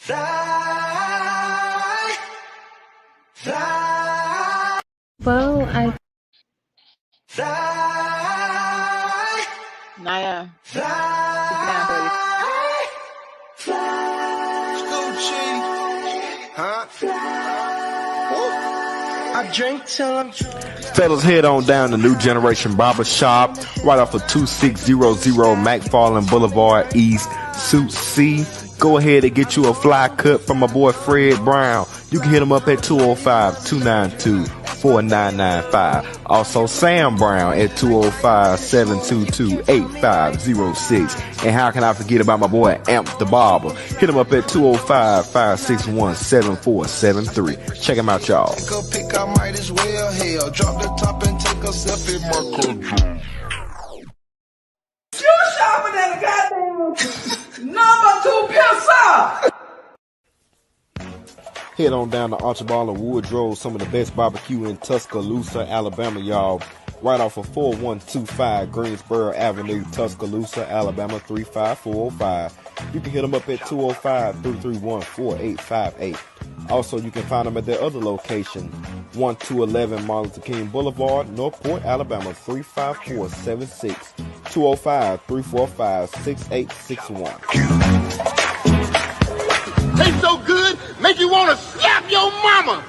Fly, fly, Well, I fly, Naya, fly, fly. Huh? I drink till I'm drunk. Fellas, head on down to New Generation Barber Shop, right off of 2600 McFarland Boulevard East, Suite C. Go ahead and get you a fly cut from my boy Fred Brown. You can hit him up at 205-292-4995. Also Sam Brown at 205-722-8506. And how can I forget about my boy Amp the Barber? Hit him up at 205-561-7473. Check him out, y'all. Take a pic, I might as well. Hell, drop the top and take a selfie. You shopping at a goddamn number 2 pencil. Head on down to Archibald and Woodrow, some of the best barbecue in Tuscaloosa, Alabama, y'all. Right off of 4125 Greensboro Avenue, Tuscaloosa, Alabama 35405. You can hit them up at 205-331-4858. Also, you can find them at their other location, 1211 Martin Luther King Boulevard, Northport, Alabama 35476. 205-345-6861. Tastes so good, make you want to slap your mama.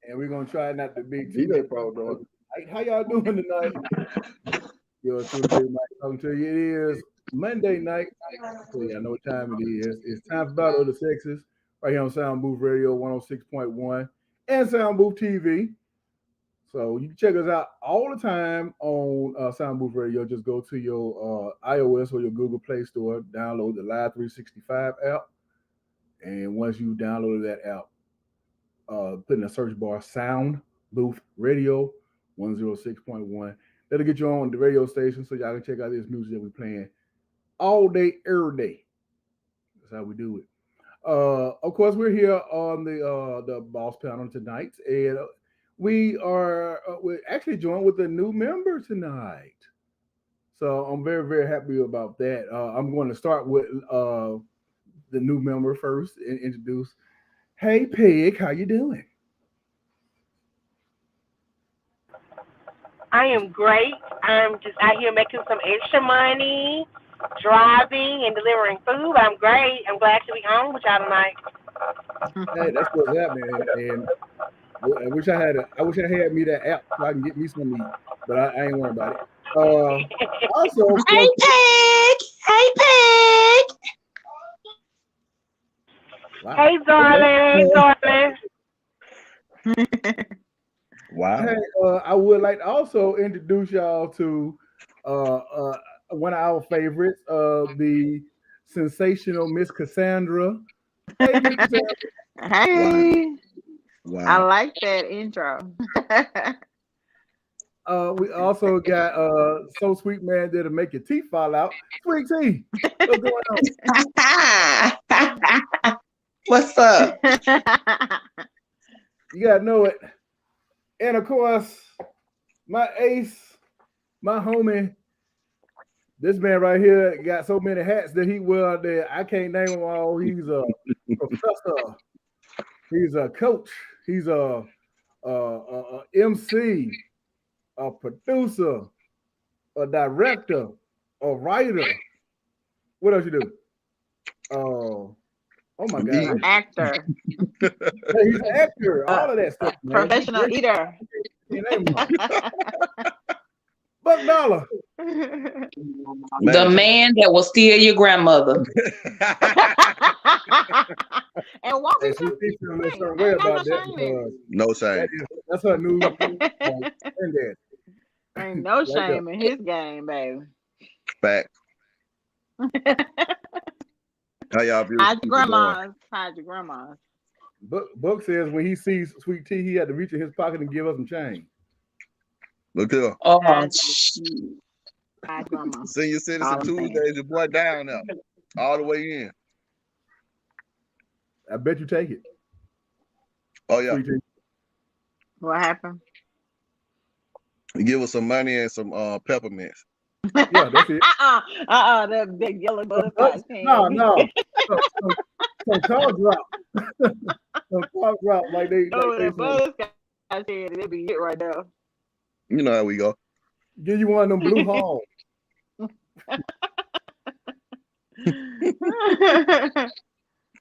And we're gonna try not to be too late, bro. How y'all doing tonight? Yo, talking to you. It is Monday night. So yeah, I know what time it is. It's time for Battle of the Sexes right here on Sound Booth Radio 106.1 and Sound Booth TV. So you can check us out all the time on Sound Booth Radio. Just go to your iOS or your Google Play Store, download the Live 365 app, and once you download that app, put in the search bar Sound Booth Radio 106.1. That'll get you on the radio station so y'all can check out this music that we're playing all day, every day. That's how we do it. Of course, we're here on the boss panel tonight, and we're actually joined with a new member tonight. So I'm very, very happy about that. I'm going to start with the new member first and introduce. Hey, Peg, how you doing? I am great. I'm just out here making some extra money, driving and delivering food. But I'm great. I'm glad to be on with y'all tonight. Hey, that's what's happening. And I wish I had me that app so I can get me some meat, but I ain't worried about it. Also, hey Peg, hey Peg. Wow. Hey, darling, hey, darling. Wow. Hey, I would like to also introduce y'all to one of our favorites, the sensational Miss Cassandra. Hey, Miss Cassandra. Hey. Wow. I like that intro. We also got So Sweet Man that'll make your teeth fall out. Sweet Tea. What's going on? What's up? You gotta know it. And of course, my ace, my homie, this man right here got so many hats that he wears that I can't name them all. He's a professor. He's a coach. He's a MC, a producer, a director, a writer. What else you do? Oh my God! An actor. He's an actor. All of that stuff. Professional eater. Buck Dollar. The man that will steal your grandmother. And walk Hey, she's feeling a certain way about that because No shame. that's her new granddad. Ain't no shame in his game, baby. Back. How y'all beautiful How's your people doing? grandma's? How's your grandma's? Buck says when he sees Sweet Tea, he had to reach in his pocket and give us some change. Look here. Oh, How's grandma? Senior Citizen All I'm saying. Tuesdays, your boy down there. All the way in. I bet you take it. Oh yeah, Sweet tea. What happened? give us some money and some peppermints. Yeah, that's it. That big yellow butterscotch No, candy. no. Some cough drop. Some cough drop Oh, they that some, butterscotch candy, that be it right there. You know how we go. give you one of them blue halls.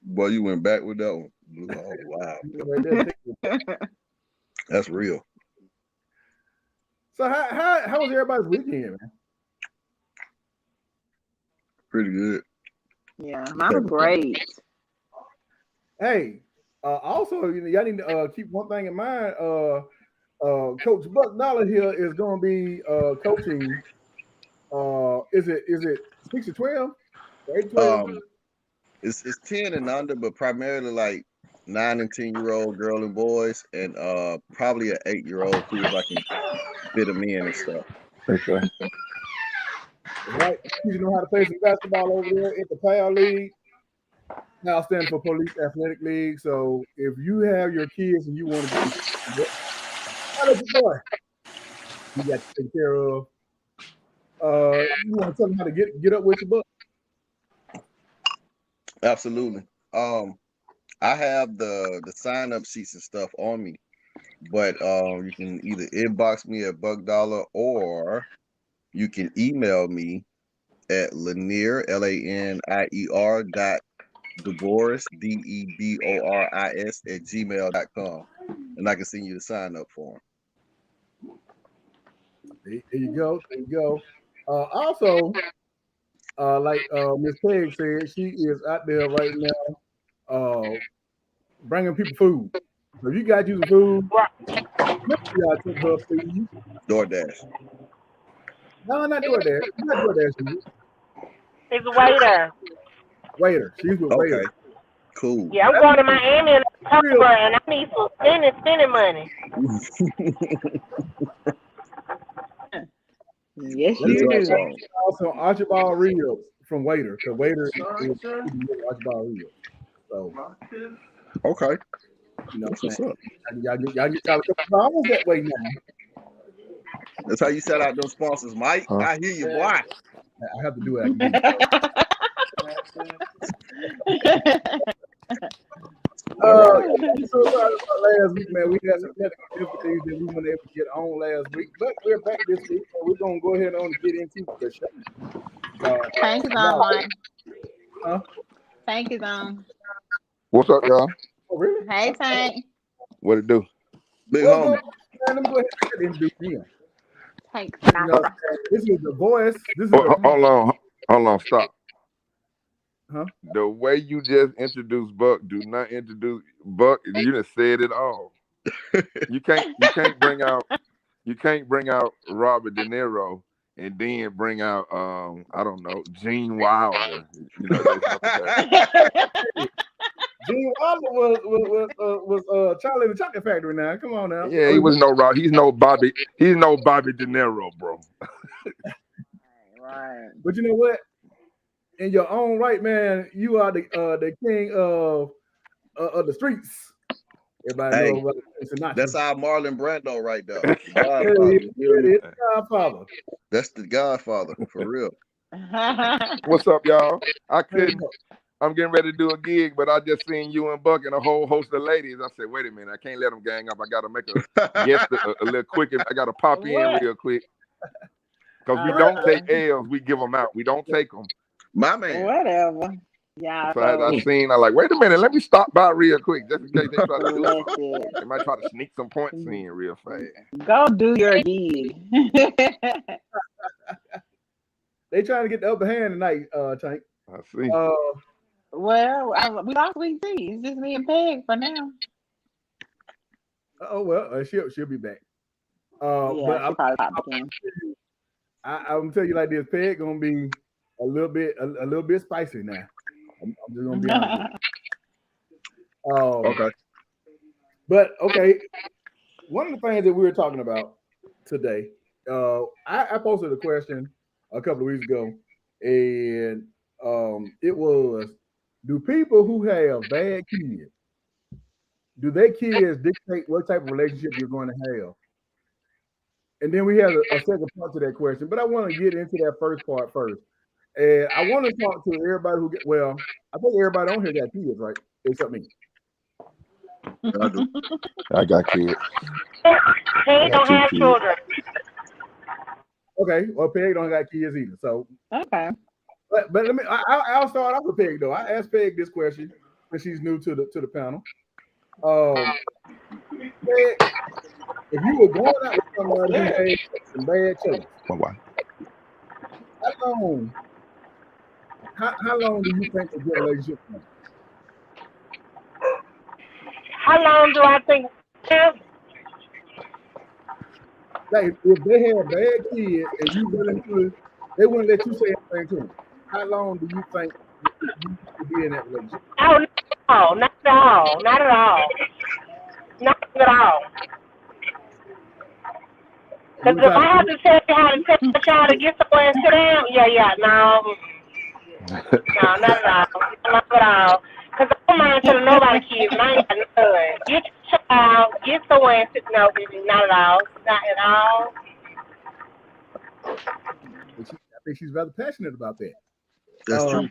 Boy, you went back with that one. Oh wow, Right there, take it. that's real. So how was everybody's weekend, man? Pretty good. Yeah, mine was great. Hey, also y'all need to keep one thing in mind. Coach Buck Dollar here is going to be coaching. Is it 6 to 12? 8 to 12? It's 10 and under, but primarily like 9 and 10-year-old girl and boys, and probably an 8-year-old too if I can fit them in and stuff. Okay. Right. You know how to play some basketball over there at the PAL League. Now standing for Police Athletic League. So if you have your kids and you want to get how does your boy? You got to take care of. You want to tell them how to get up with your book? Absolutely. I have the sign up sheets and stuff on me, but you can either inbox me at Buck Dollar or you can email me at Lanier LANIER DeBoris DEBORIS @gmail.com, and I can send you the sign up form. There you go. There you go. Also, like Miss Peg said, she is out there right now bringing people food. So if you got you some food, make sure y'all tip her, please. DoorDash. No, not DoorDash. Not DoorDash. It's a waiter. Waiter. She's with Okay. waiter. Cool. Yeah, I'm going to Miami in October, and I need some spending money. Yes, Let me you do. also Archibald Reels from Waiter, because Waiter is Archibald Reels. So Okay. you know, that's what's up. y'all get a couple dollars that way now. That's how you set out those sponsors, Mike. Huh? I hear you, boy. I have to do it. So last week, man, we had some technical difficulties that we weren't able to get on last week, but we're back this week, so we're gonna go ahead and get into the show. Tank is on, Mike. Huh? Tank is on. What's up, y'all? Oh, really? Hey, Tank. What it do? Big Well, homie. let me go ahead and introduce him. Tank. This is the voice. This is Hold on, stop. Huh? The way you just introduced Buck, do not introduce Buck. You done said it all. You can't bring out Robert De Niro and then bring out I don't know, Gene Wilder. You know, Gene Wilder was Charlie and the Chocolate Factory. Now, come on now. Yeah, he was no Rob. He's no Bobby De Niro, bro. Right. But you know what? In your own right, man, you are the king of the streets. Everybody knows about Sinatra. That's our Marlon Brando right there. Godfather. That's the Godfather, for real. What's up, y'all? I'm getting ready to do a gig, but I just seen you and Buck and a whole host of ladies. I said, wait a minute, I can't let them gang up. I got to make a guest a little quick. I got to pop in real quick. Because we don't take L's, we give them out. We don't take them. My man. Whatever. Yeah. So I like, wait a minute, let me stop by real quick, just in case they try to do it. They might try to sneak some points in real fast. Go do your gig. They trying to get the upper hand tonight, Tank. I see. Well, we lost Week T. It's just me and Peg for now. Oh well, she'll be back. But I'm probably I'm tell you like this, Peg gonna be a little bit spicy now. I'm just gonna be honest. Okay. But okay, one of the things that we were talking about today, I posted a question a couple of weeks ago, and it was, Do people who have bad kids, do their kids dictate what type of relationship you're going to have? And then we have a second part to that question, but I want to get into that first part first. And I want to talk to everybody who I think everybody on here got kids, right? Except me. I do. I got kids. He don't have children. Okay, well, Peg don't got kids either. So okay. But let me. I'll start off with Peg though. I asked Peg this question because she's new to the panel. Peg, if you were going out with somebody who had some bad choices, how long do you think a good relationship lasts? How long do I think? Like if they had bad kids and you willing to, they wouldn't let you say anything to them. How long do you think you could be in that relationship? Oh no, not at all, not at all, not at all. Because if I have to tell you how to tell a child to get somewhere and sit down, no, not at all, not at all. Because I don't mind telling nobody kids, and I ain't got none. Get your child, get somewhere and sit. No, not at all, not at all. I think she's rather passionate about that. That's true.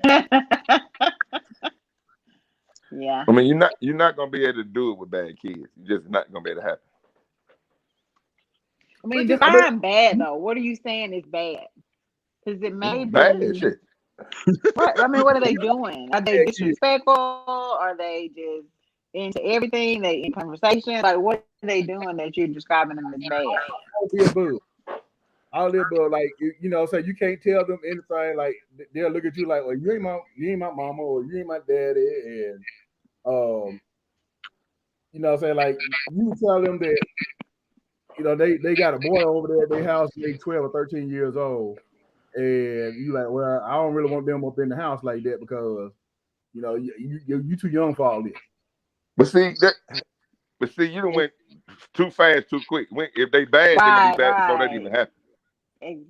Yeah. I mean, you're not gonna be able to do it with bad kids. You're just not gonna be able to happen. I mean, define bad though. What are you saying is bad? Because it may be bad shit. What? I mean, what are they doing? Are they disrespectful? Are they just into everything? They in conversation? Like, what are they doing that you're describing them as bad? All the above, like so you can't tell them anything. Like they'll look at you like, well, you ain't my mama, or you ain't my daddy, and like you tell them that they got a boy over there at their house, they 12 or 13 years old, and you like, well, I don't really want them up in the house like that because you too young for all this. But see, you done went too fast, too quick. If they bad, they're gonna be bad before that even happens.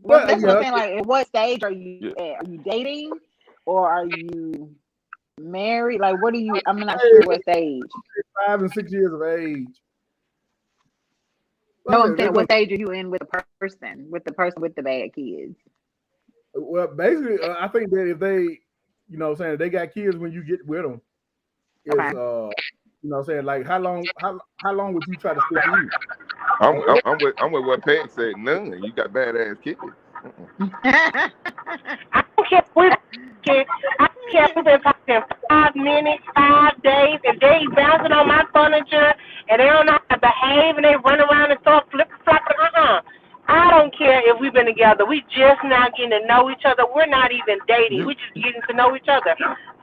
Well, that's what I'm saying. Like, at what stage are you at? Are you dating, or are you married? Like, what are you? I'm not sure what stage. 5 and 6 years of age. No, I'm saying, what stage are you in with the person with the bad kids? Well, basically, I think that if they, saying they got kids when you get with them, is saying like how long would you try to stick with you? I'm with what Peg said. None. You got badass kids. I don't care what kids. I don't care if we've been talking 5 minutes, 5 days, and they bouncing on my furniture, and they don't know how to behave, and they run around and start flip-flopping. I don't care if we've been together. We just now getting to know each other. We're not even dating. We're just getting to know each other.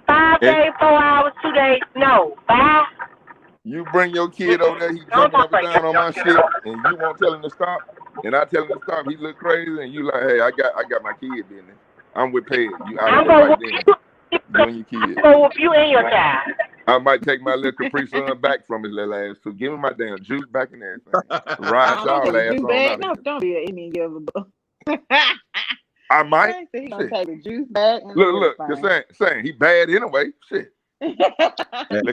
5 days, 4 hours, 2 days. No. Bye. You bring your kid over there, he jumping up and down on my shit, and you won't tell him to stop, and I tell him to stop. He look crazy, and you like, hey, I got my kid business. I'm with Peg. You out there right then. You and your kid. I'm gonna whoop you and your child. I might take my little Capri Sun back from his little ass too. Give him my damn juice back and everything. Ride y'all ass on. No, don't be an giveable. I might. He gonna take the juice back. Look. You're saying he bad anyway. Shit.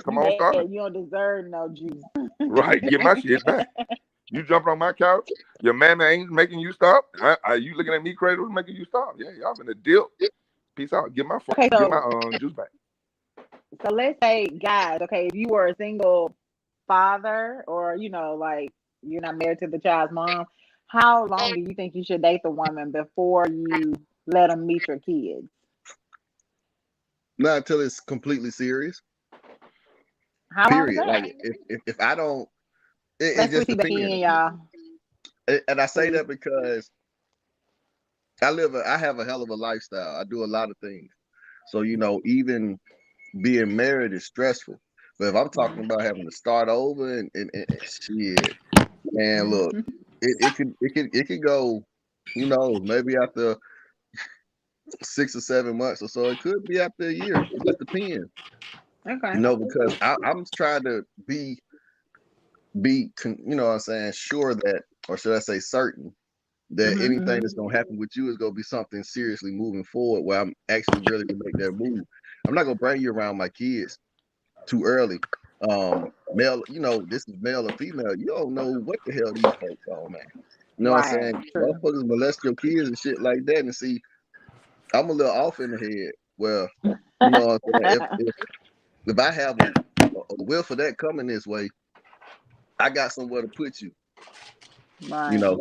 Come on, start. You don't deserve no juice. Right, get my shit back. You jumping on my couch. Your mama ain't making you stop. Are you looking at me crazy? Who's making you stop? Yeah, y'all been a deal. Peace out. Get my juice back. So let's say, guys, if you were a single father, or like you're not married to the child's mom, how long do you think you should date the woman before you let them meet your kids? Not until it's completely serious. How period. Long like if I don't, it just depends. Y'all. And I say that because I have a hell of a lifestyle. I do a lot of things. So even being married is stressful. But if I'm talking about having to start over and shit, man, look, it could go, maybe after 6 or 7 months or so. It could be after a year. It just depends. Okay. Because I'm trying to be what I'm saying, sure that, or should I say certain that anything that's Mm-hmm. gonna happen with you is gonna be something seriously moving forward where I'm actually ready to make that move. I'm not gonna bring you around my kids too early. Male, this is male or female. You don't know what the hell these folks are, man. You know what I'm Right. saying? True. Motherfuckers molest your kids and shit like that. And see, I'm a little off in the head. Well, you know what I'm saying? If I have a will for that coming this way, I got somewhere to put you. You Right. know.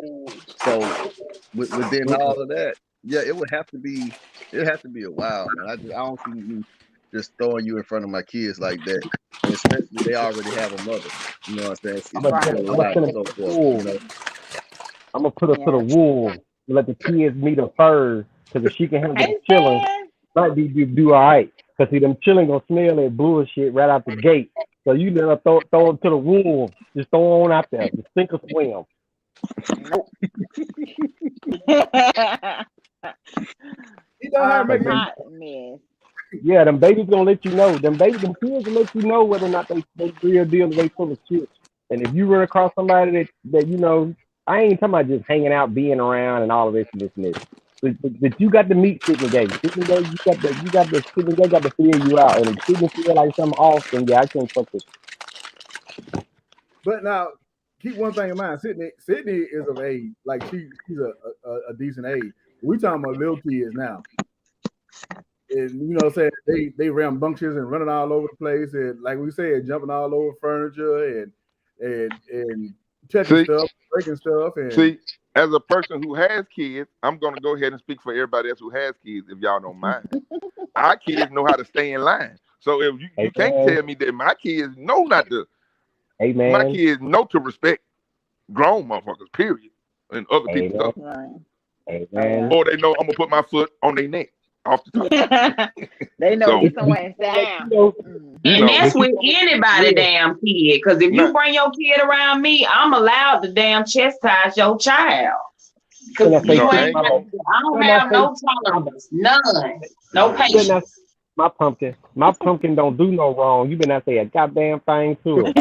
So within all of that, yeah, it would have to be. It have to be a while, man. I don't see me just throwing you in front of my kids like that, and especially they already have a mother. You know what I'm saying? It's Right. been a while and send her to so the forth. You wolves. know. I'm gonna put her to the Yeah. wolves. Let the kids meet her first, because if she can handle the Hey, chilling, Stan. might do all right. Because see, them chilling gonna smell that bullshit right out the gate. So you let her throw them to the wolves. Just throw her on out there. Just sink or swim. Nope. You know how to make it. Hot mess. Yeah, them babies gonna let you know. Them kids will let you know whether or not they real deal or they full of shit. And if you run across somebody that I ain't talking about just hanging out, being around, and all of this and this and this. But you got to meet Sydney Gay. Sydney Gay, Sydney Gay got to feel you out. And if Sydney feel like something off, then yeah, I can't fuck with But now, keep one thing in mind. Sydney is of age. Like she's a decent age. We talking about little kids now. And saying they rambunctious and running all over the place, and like we said, jumping all over furniture and touching stuff, breaking stuff. And see, as a person who has kids, I'm gonna go ahead and speak for everybody else who has kids, if y'all don't mind. Our kids know how to stay in line. So if you can't tell me that my kids know not to. Hey, man. My kids know to respect grown motherfuckers, period, and other people's stuff. Right. Hey, man. Or they know I'm gonna put my foot on their neck off the top. They know So, to get somewhere and down. And that's with anybody damn kid. Because if you bring your kid around me, I'm allowed to damn chastise your child. Because I don't have no tolerance. None. No patience. My pumpkin don't do no wrong. You better not say a goddamn thing to him.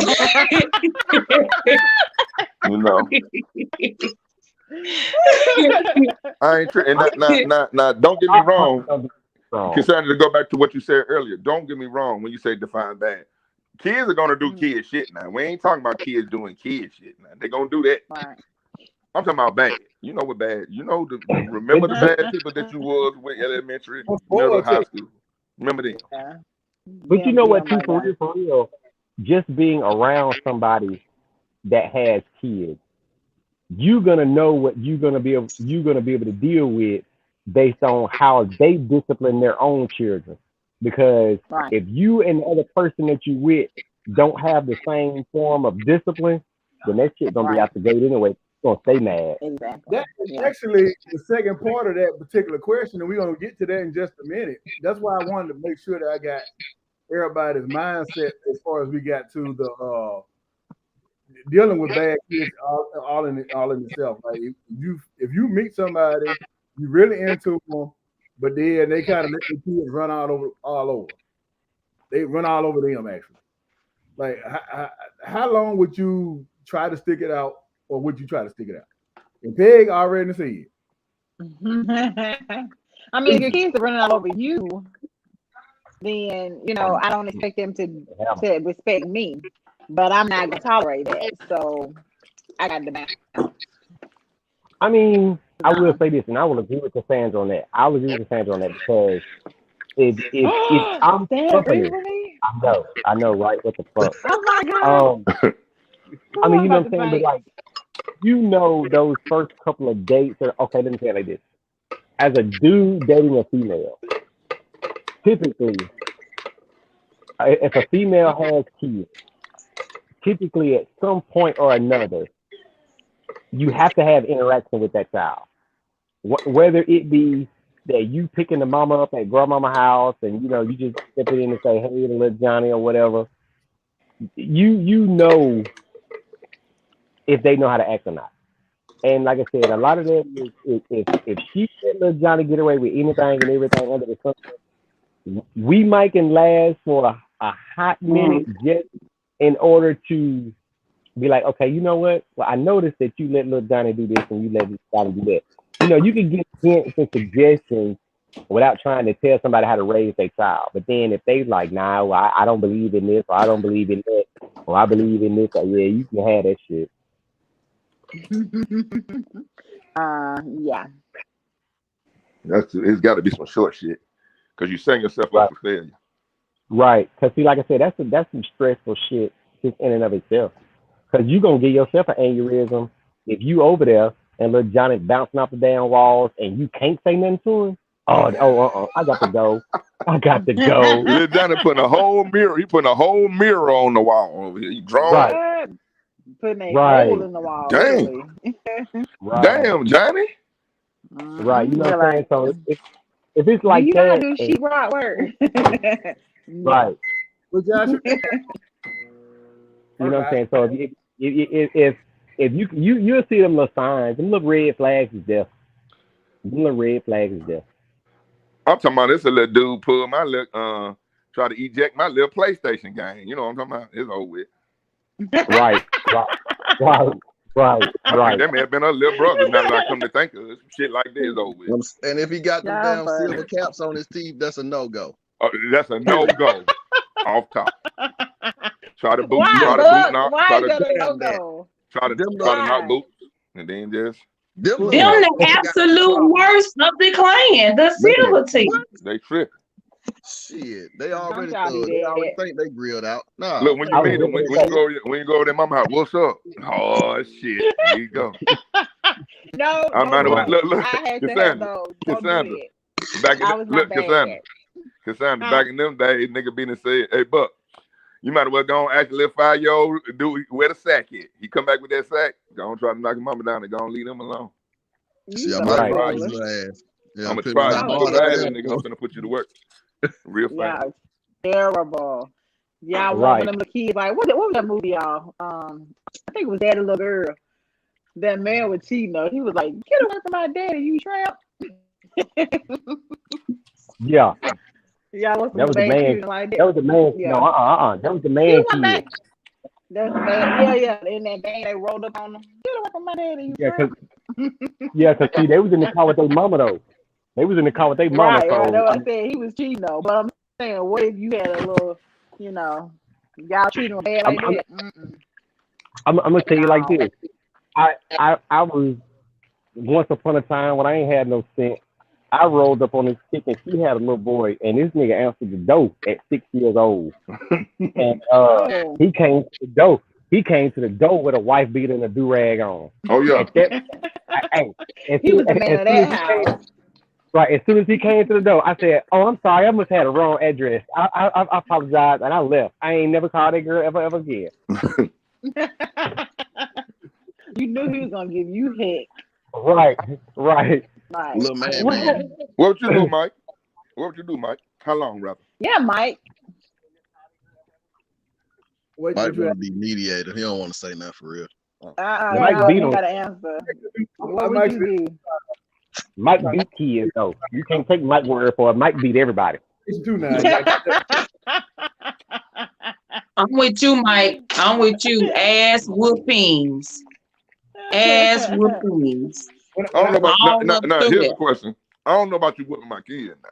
I ain't tripping. Now, don't get me wrong. Cassandra, to go back to what you said earlier, don't get me wrong when you say define bad. Kids are gonna do kid shit now. We ain't talking about kids doing kid shit now. They're gonna do that. Right. I'm talking about bad. You know what bad? You know remember the bad people that you was with elementary, middle, high school. Remember them. Yeah. But you know what, too, for real, just being around somebody that has kids, you're gonna know what you're gonna be able to deal with based on how they discipline their own children. Because if you and the other person that you with don't have the same form of discipline, then that shit gonna be out the gate anyway. It's gonna stay mad. Exactly. That's actually the second part of that particular question, and we're gonna get to that in just a minute. That's why I wanted to make sure that I got everybody's mindset as far as we got to the dealing with bad kids all in itself. Like if you meet somebody, you really into them, but then they kind of let the kids run all over. They run all over them actually. Like how long would you try to stick it out, or would you try to stick it out? And Peg already said. I mean, if your kids are running all over you, then I don't expect them to respect me, but I'm not gonna tolerate that. So I got the balance. I mean, I will say this, and I will agree with Cassandra on that. I will agree with Cassandra on that because if I'm company, I know, right? What the fuck? Oh my god! I mean, you know what I'm saying, but like, those first couple of dates are okay. Let me say it like this: as a dude dating a female, typically, if a female has kids, typically at some point or another, you have to have interaction with that child. Whether it be that you picking the mama up at grandmama house and you just step in and say, hey, little Johnny or whatever, you know if they know how to act or not. And like I said, a lot of that is if she let little Johnny get away with anything and everything under the sun, we might can last for a hot minute just in order to be like, okay, you know what? Well, I noticed that you let little Johnny do this and you let little Johnny do that. You know, you can get hints and suggestions without trying to tell somebody how to raise their child. But then if they like, nah, well, I don't believe in this, or I don't believe in that, or I believe in this, or yeah, you can have that shit. Yeah. It's got to be some short shit because you setting yourself up for failure. Right. Because see, like I said, that's some stressful shit just in and of itself. Because you gonna give yourself an aneurysm if you over there and little Johnny bouncing off the damn walls and you can't say nothing to him. I got to go. I got to go. Little Johnny putting a whole mirror. He putting a whole mirror on the wall over here. He drawing. Right. Putting a Right. hole in the wall. Damn. Literally. Right. Damn, Johnny. Right. You know They're what I'm saying? like, So if it's do like you know how to that, do sheetrock work? right. Well, Josh, You know what I'm saying? So if you'll see them little signs, them little red flags is there. Them little red flags is there. I'm talking about this a little dude pull my little try to eject my little PlayStation game. You know what I'm talking about? It's over with. Right. I think that may have been her little brother. Now that I come to think of it, some shit like this is over with. And if he got them Yeah, damn silver caps on his teeth, that's a no-go. That's a no-go. Off top. Try to boot, Why, try to Buck? boot knock, Why try is to that a no-go? try to knock boots, and then just Them the absolute worst of the clan, the silver teeth. they tripping. Shit, they already y'all be they already dead. think they grilled out. Nah, Look, when you meet them, when you go over there, mama house, what's up? Oh shit, here you go. No, I might have look, I had to have Cassandra, those. Don't do Cassandra. that. Back in I was not bad. Cassandra, back in them days, nigga been and said, hey Buck, you might as well go and ask your little 5-year-old do where the sack is. He come back with that sack, go and try to knock his mama down and go and leave him alone. See, I'm gonna try his ass. Yeah, I'm gonna try to put your ass in, nigga. I'm gonna put you to work. Real fast. Yeah, terrible. Y'all want them little kids like what was that movie, y'all? I think it was Daddy Little Girl. That man was cheating though. He was like, get away from my daddy, you tramp. Yeah. Yeah, that was the man. Like that was the man. Yeah. No, that was the man kid. That's the man. Yeah. In that van, they rolled up on them. Get away from my daddy, you tramp. Cause see, they was in the car with their mama though. They was in the car with their mama. Right, so, that's what I said. He was cheating though. But I'm saying, what if you had a little, y'all treating him bad like that? I'm gonna tell you like this. I was once upon a time when I ain't had no sense. I rolled up on his chick and she had a little boy, and this nigga answered the door at 6 years old. And he came to the door. He came to the door with a wife beater and a do-rag on. Oh yeah. He was the man of that house. Right. As soon as he came to the door, I said, "Oh, I'm sorry. I must have had a wrong address. I apologize," and I left. I ain't never called that girl ever again. You knew he was gonna give you heck. Right. Little man. What would you do, Mike? How long, rather? Yeah, Mike. Mike want to be mediator. He don't want to say nothing for real. Mike beat him. You gotta answer. What would you do? Mike beat kids though. You can't take Mike's word for it. Mike beat everybody. It's true now. I'm with you, Mike. I'm with you. Ass whoopings. Ass whoopings. I don't know about now. Here's the question. I don't know about you whipping my kid now.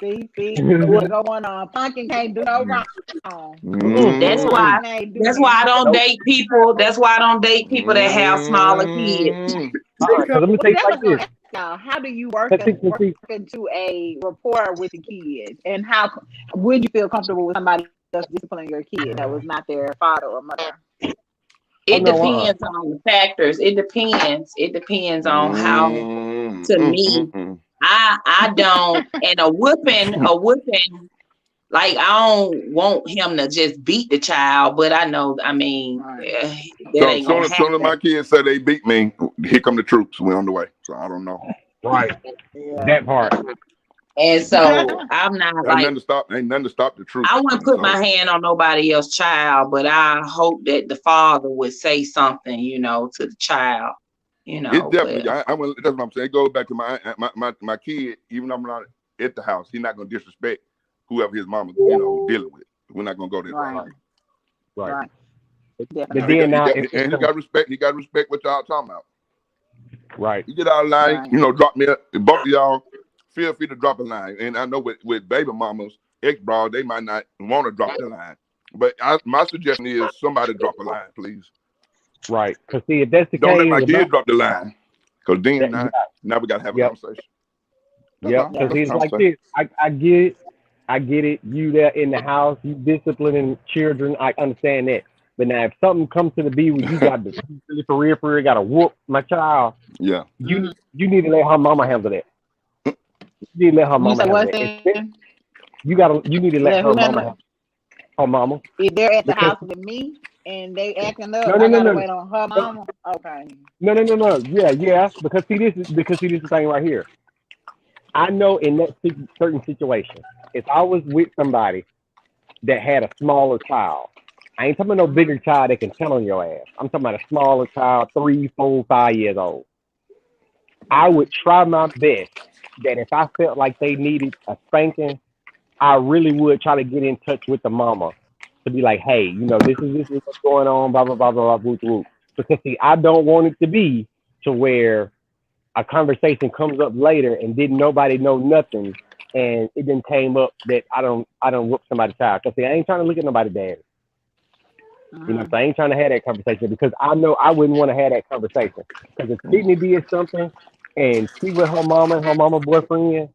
See, what's going on? Pumpkin can't do no wrong. That's why I don't date people. That's why I don't date people that have smaller kids. Let me say it like this. Now, how do you work into a rapport with the kids, and how would you feel comfortable with somebody else disciplining your kid that was not their father or mother? It depends on the factors. It depends on how. To me, I don't. And a whooping. Like I don't want him to just beat the child, but I know. I mean, that ain't gonna happen. Soon as my kids say they beat me, here come the troops. We're on the way. So I don't know. Right. That part. And so I'm not ain't nothing to stop the truth. I wouldn't put my hand on nobody else's child, but I hope that the father would say something, to the child. It's definitely. That's what I'm saying. It goes back to my kid. Even though I'm not at the house, he's not gonna disrespect whoever his mama, dealing with. We're not gonna go there. Right. But Definitely. then now, He got respect. He got respect what y'all talking about. Right. You get out of line, drop me both of y'all. Feel free to drop a line. And I know with baby mamas, ex-bras, they might not want to drop the line. But my suggestion is somebody drop a line, please. Right. Because see, if that's the Don't case, let my kid drop the line. Because then now we gotta have a conversation. Because it's like this. I get it. You there in the house, you disciplining children. I understand that. But now, if something comes to the B where you got the for real, got to whoop my child. Yeah. You need to let her mama handle that. You need to let her mama handle that. You need to let her mama handle her mama. If they're at the house with me and they acting up, No. I gotta wait on her mama. Okay. No. Yeah. Because see this is the thing right here. I know in that certain situation, if I was with somebody that had a smaller child, I ain't talking about no bigger child that can tell on your ass. I'm talking about a smaller child, 3, 4, 5 years old. I would try my best that if I felt like they needed a spanking, I really would try to get in touch with the mama to be like, hey, this is what's going on, blah, blah, blah, blah, blah, whoop. Because see, I don't want it to be to where a conversation comes up later and didn't nobody know nothing, and it then came up that I don't whoop somebody's child. Cause see, I ain't trying to look at nobody's dad. So I ain't trying to have that conversation because I know I wouldn't want to have that conversation. Because if Sydney did something and she with her mama and her mama boyfriend,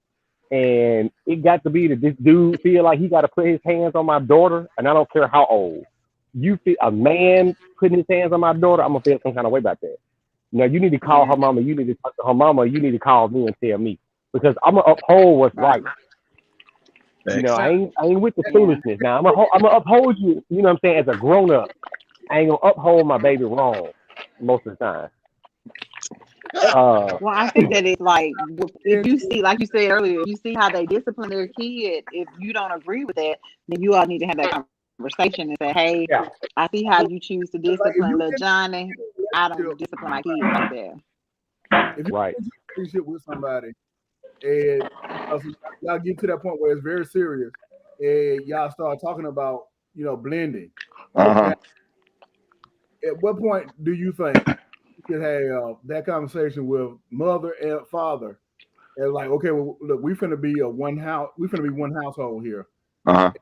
and it got to be that this dude feel like he got to put his hands on my daughter, and I don't care how old. You feel a man putting his hands on my daughter, I'm gonna feel some kind of way about that. You need to call her mama. You need to talk to her mama. You need to call me and tell me because I'm gonna uphold what's right. I ain't with the foolishness. Now I'm gonna uphold you. You know what I'm saying? As a grown up, I ain't gonna uphold my baby wrong most of the time. Well, I think that it's like if you see, like you said earlier, if you see how they discipline their kid, if you don't agree with that, then you all need to have that conversation and say, hey, I see how you choose to discipline little Johnny. I don't discipline my kids like that. If you get into a relationship with somebody and y'all get to that point where it's very serious and y'all start talking about, blending. Now, at what point do you think you should have that conversation with mother and father? And like, okay, well, look, we finna be one household here. I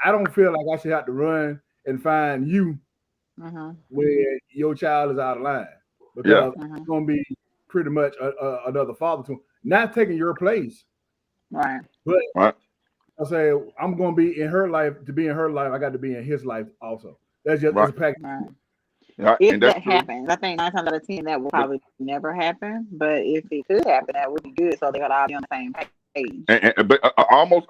don't feel like I should have to run and find you when your child is out of line because it's gonna be pretty much another father to him. Not taking your place, right? But I say I'm gonna be in her life. To be in her life, I got to be in his life also. That's just a package. Right. If that happens, I think 9 times out of 10 that will probably never happen. But if it could happen, that would be good. So they could all be on the same page. But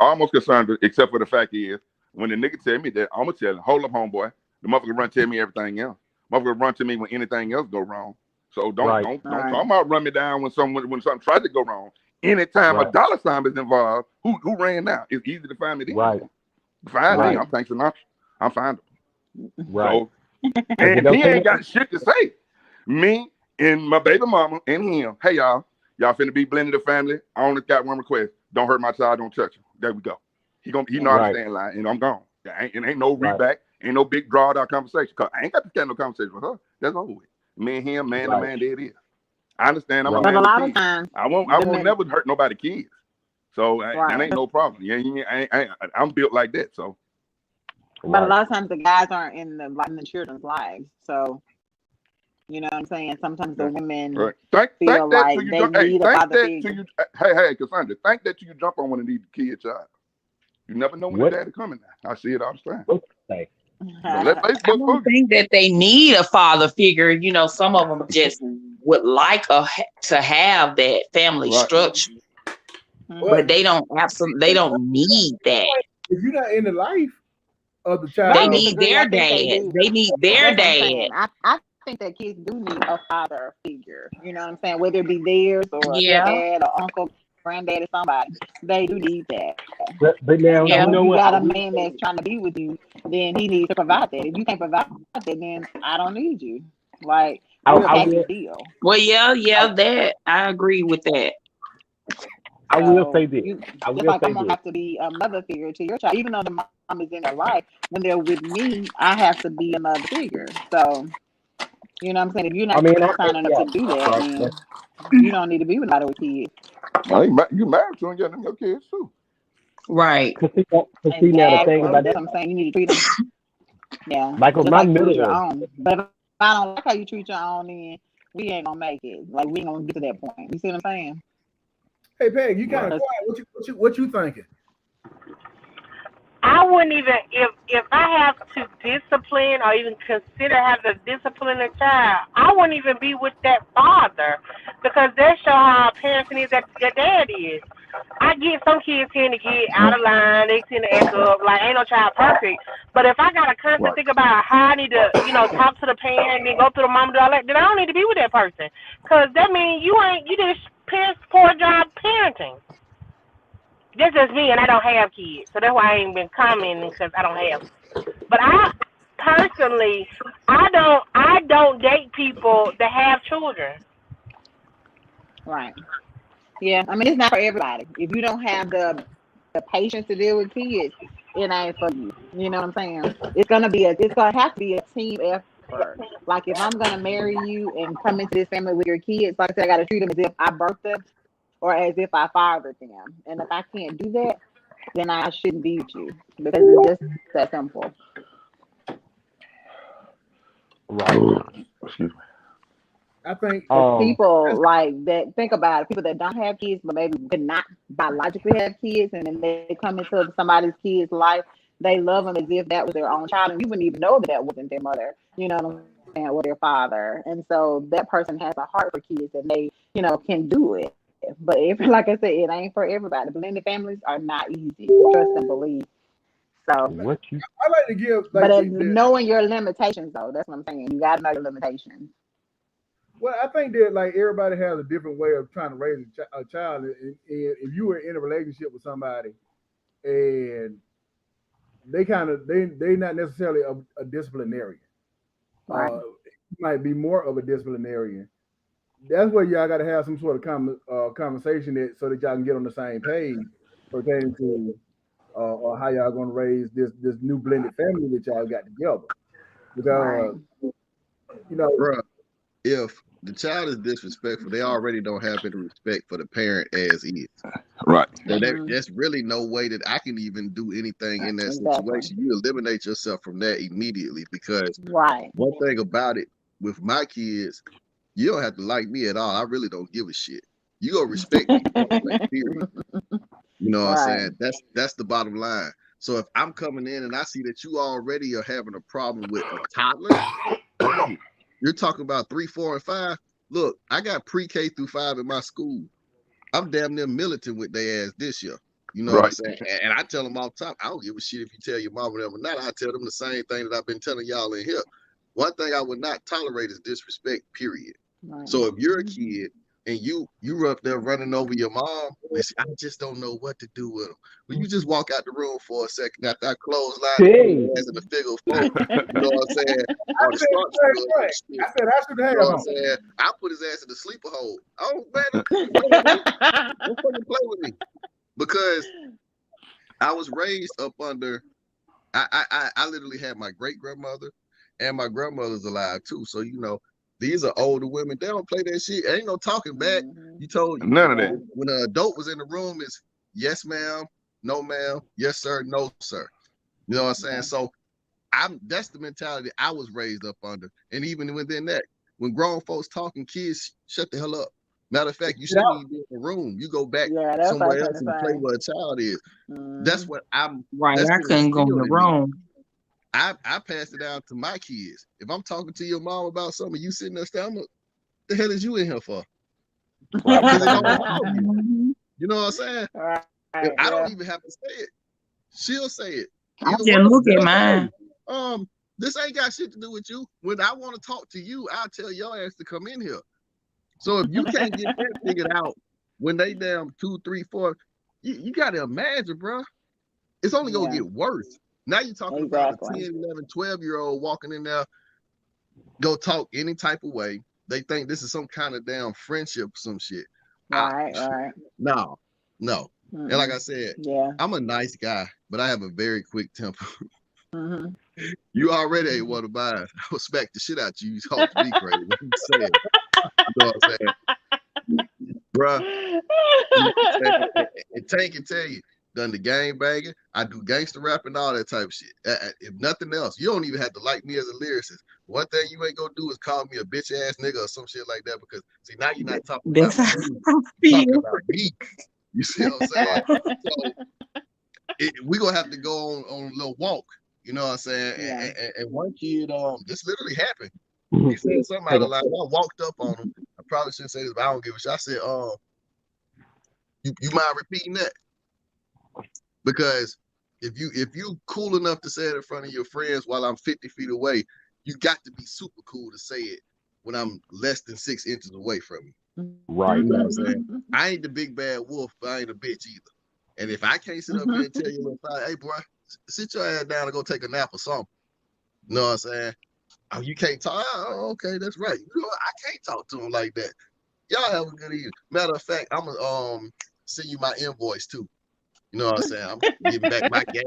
almost concerned, except for the fact is when the nigga tell me that, I'm gonna tell him, hold up, homeboy. The motherfucker run tell me everything else. Motherfucker run to me when anything else go wrong. So don't talk about run me down when something tried to go wrong. Anytime a dollar sign is involved, who ran now? It's easy to find me. Find me. I'm thanks enough. I'm fine. So, and he ain't got shit to say. Me and my baby mama and him. Hey y'all finna be blended the family. I only got one request. Don't hurt my child. Don't touch him. There we go. He know how to stand in line, and I'm gone. It ain't no reback. Ain't no big draw out conversation. Cause I ain't got to get no conversation with her. That's over with. Me and him, man to man, there it is. I understand. I'm a man with kids. I won't never hurt nobody kids. So that ain't no problem. I'm built like that. So. But a lot of times the guys aren't in the children's lives. So, you know what I'm saying? Sometimes the women feel like they need a father figure. Hey, Cassandra, think that you jump on one of these kids' child. You never know when the daddy coming now. I see it all the time. I don't think that they need a father figure. Some of them just would like to have that family structure, but they don't need that. If you're not in the life of the child, they need their dad. They need their dad. I think that kids do need a father figure. You know what I'm saying? Whether it be theirs or their dad or uncle, granddad, or somebody, they do need that. But now, you know what? Got a man that's trying to be with you, then he needs to provide that. If you can't provide that, then I don't need you. Like, package deal. Well, that I agree with that. I will say this. I'm gonna have to be a mother figure to your child, even though the is in their life. When they're with me, I have to be a mother figure. So, you know what I'm saying? If you're not signing up to do that, then you don't need to be with nobody with kids. You married to them, get them your kids too. Right. See now the thing about That's that, what I'm saying. You need to treat them, yeah, like with just my like you treat your middle, own. But if I don't like how you treat your own, then we ain't gonna make it. Like we ain't gonna get to that point. You see what I'm saying? Hey, Peg, you kind of quiet. What you thinking? I wouldn't even if I have to discipline or even consider having to discipline a child, I wouldn't even be with that father because that show how parenting is that your dad is. I get some kids tend to get out of line, they tend to echo up, like ain't no child perfect. But if I gotta constantly think about how I need to, talk to the parent and then go through the mom and all that, then I don't need to be with that person. Cause that means you did parents poor job parenting. This is me, and I don't have kids, so that's why I ain't been commenting because I don't have. But I personally, I don't date people that have children. Right. Yeah. I mean, it's not for everybody. If you don't have the patience to deal with kids, it ain't for you. You know what I'm saying? It's gonna have to be a team effort. Like if I'm gonna marry you and come into this family with your kids, like I said, I gotta treat them as if I birthed them or as if I fathered them. And if I can't do that, then I shouldn't be with you because it's just that simple. right? Excuse me. I think People like that think about it, people that don't have kids but maybe could not biologically have kids and then they come into somebody's kid's life, they love them as if that was their own child and you wouldn't even know that that wasn't their mother, you know what I'm saying, or their father. And so that person has a heart for kids and they, can do it. But if like I said, it ain't for everybody. Blended families are not easy. Trust and believe. So What you? I like to give but like as knowing your limitations though, that's what I'm saying. You gotta know your limitations. well, I think that like everybody has a different way of trying to raise a child. And if you were in a relationship with somebody and they not necessarily a disciplinarian, Right. you might be more of a disciplinarian. That's where y'all got to have some sort of conversation so that y'all can get on the same page pertaining to or how y'all going to raise this new blended family that y'all got together. Right. Because you know, Bruh, if the child is disrespectful, they already don't have any respect for the parent as is. Right. So there's really no way that I can even do anything in that Exactly. situation. You eliminate yourself from that immediately because Right. one thing about it with my kids, you don't have to like me at all. I really don't give a shit. You gonna respect me point blank, period. You know what I'm Right. saying? That's the bottom line. So if I'm coming in and I see that you already are having a problem with a toddler, you're talking about 3, 4, and 5. Look, I got pre-K through 5 in my school. I'm damn near militant with their ass this year. You know what I'm saying? And I tell them all the time, I don't give a shit if you tell your mama them or not. I tell them the same thing that I've been telling y'all in here. One thing I would not tolerate is disrespect, period. Right. So if you're a kid and you up there running over your mom, listen, I just don't know what to do with them. Well, you just walk out the room for a second after I close line and put his ass in the figure of 4. You know what I'm saying? Or the sharp skills and shit. I said I should have You know what him. I'm saying? I put his ass in the sleeper hole. Oh man, don't fucking play with me. Because I was raised up under I literally had my great grandmother and my grandmother's alive too. So these are older women. They don't play that shit. Ain't no talking back. You told none of that. When an adult was in the room, is yes, ma'am, no, ma'am, yes, sir, no, sir. You know what I'm saying? So that's the mentality I was raised up under. And even within that, when grown folks talking, kids shut the hell up. Matter of fact, you shouldn't even be in the room. You go back somewhere else and play where a child is. That's what right. That's I been couldn't go in instilled the in me. room. I pass it down to my kids. If I'm talking to your mom about something, you sitting there saying, "What the hell is you in here for?" Because it don't involve you. You know what I'm saying? Right. I don't even have to say it. She'll say it. I just look at mine. This ain't got shit to do with you. When I want to talk to you, I'll tell your ass to come in here. So if you can't get that figured out when they down 2, 3, 4, you got to imagine, bro. It's only going to get worse. Now you're talking about a 10, 11, 12-year-old walking in there, go talk any type of way. They think this is some kind of damn friendship or some shit. Right. No. And like I said, I'm a nice guy, but I have a very quick temper. You already ain't one of mine. I will smack the shit out you. You talk to me crazy. What you saying? You know what I'm saying? Bruh. And Tank can tell you, done the gang banging. I do gangster rap and all that type of shit. If nothing else, you don't even have to like me as a lyricist. One thing you ain't gonna do is call me a bitch ass nigga or some shit like that, because see, now you're not talking about me. You're talking about me. You see what I'm saying? So we gonna have to go on a little walk. You know what I'm saying? And one kid, this literally happened. He said something out of line. I walked up on him. I probably shouldn't say this, but I don't give a shit. I said, you mind repeating that? Because if you cool enough to say it in front of your friends while I'm 50 feet away, you got to be super cool to say it when I'm less than 6 inches away from you. Right. You know what I'm saying? I ain't the big bad wolf, but I ain't a bitch either. And if I can't sit up here and tell you, little fella, hey, boy, sit your ass down and go take a nap or something. You know what I'm saying? Oh, you can't talk? Oh, okay, that's right. You know, I can't talk to him like that. Y'all have a good evening. Matter of fact, I'm going to send you my invoice, too. You know what I'm saying? I'm giving back my gas,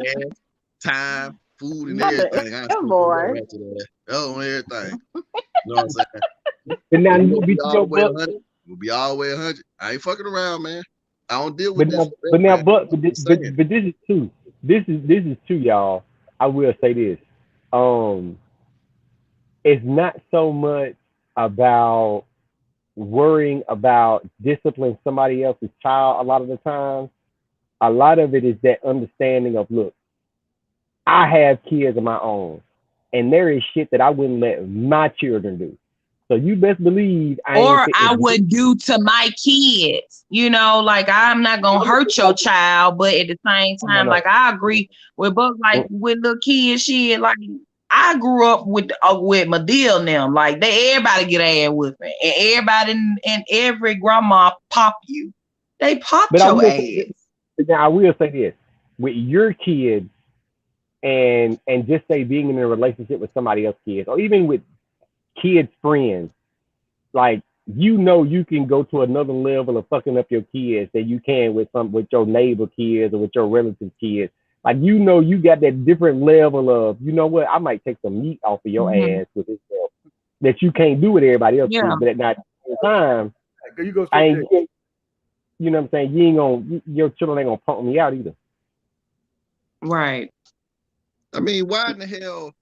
time, food, and everything. I on everything. You know what I'm saying? And now we'll be all the way 100. We'll be all the way 100. I ain't fucking around, man. I don't deal with this. But this is true. This is true, y'all. I will say this. It's not so much about worrying about disciplining somebody else's child. A lot of the time, a lot of it is that understanding of, look, I have kids of my own, and there is shit that I wouldn't let my children do. So you best believe I would do to my kids. You know, like, I'm not gonna hurt your child, but at the same time, like, I agree with Buck, like with little kids, shit. Like, I grew up with my deal them. Like, everybody get ass whipping, and everybody and every grandma pop you. They pop your ass. Now I will say this with your kids, and just say being in a relationship with somebody else's kids, or even with kids' friends, like, you know, you can go to another level of fucking up your kids than you can with your neighbor kids or with your relative kids. Like, you know, you got that different level of, you know what, I might take some meat off of your ass with this stuff that you can't do with everybody else. But at that time, I ain't, you know what I'm saying? You ain't gonna, your children ain't gonna pump me out either. Right. I mean, why in the hell,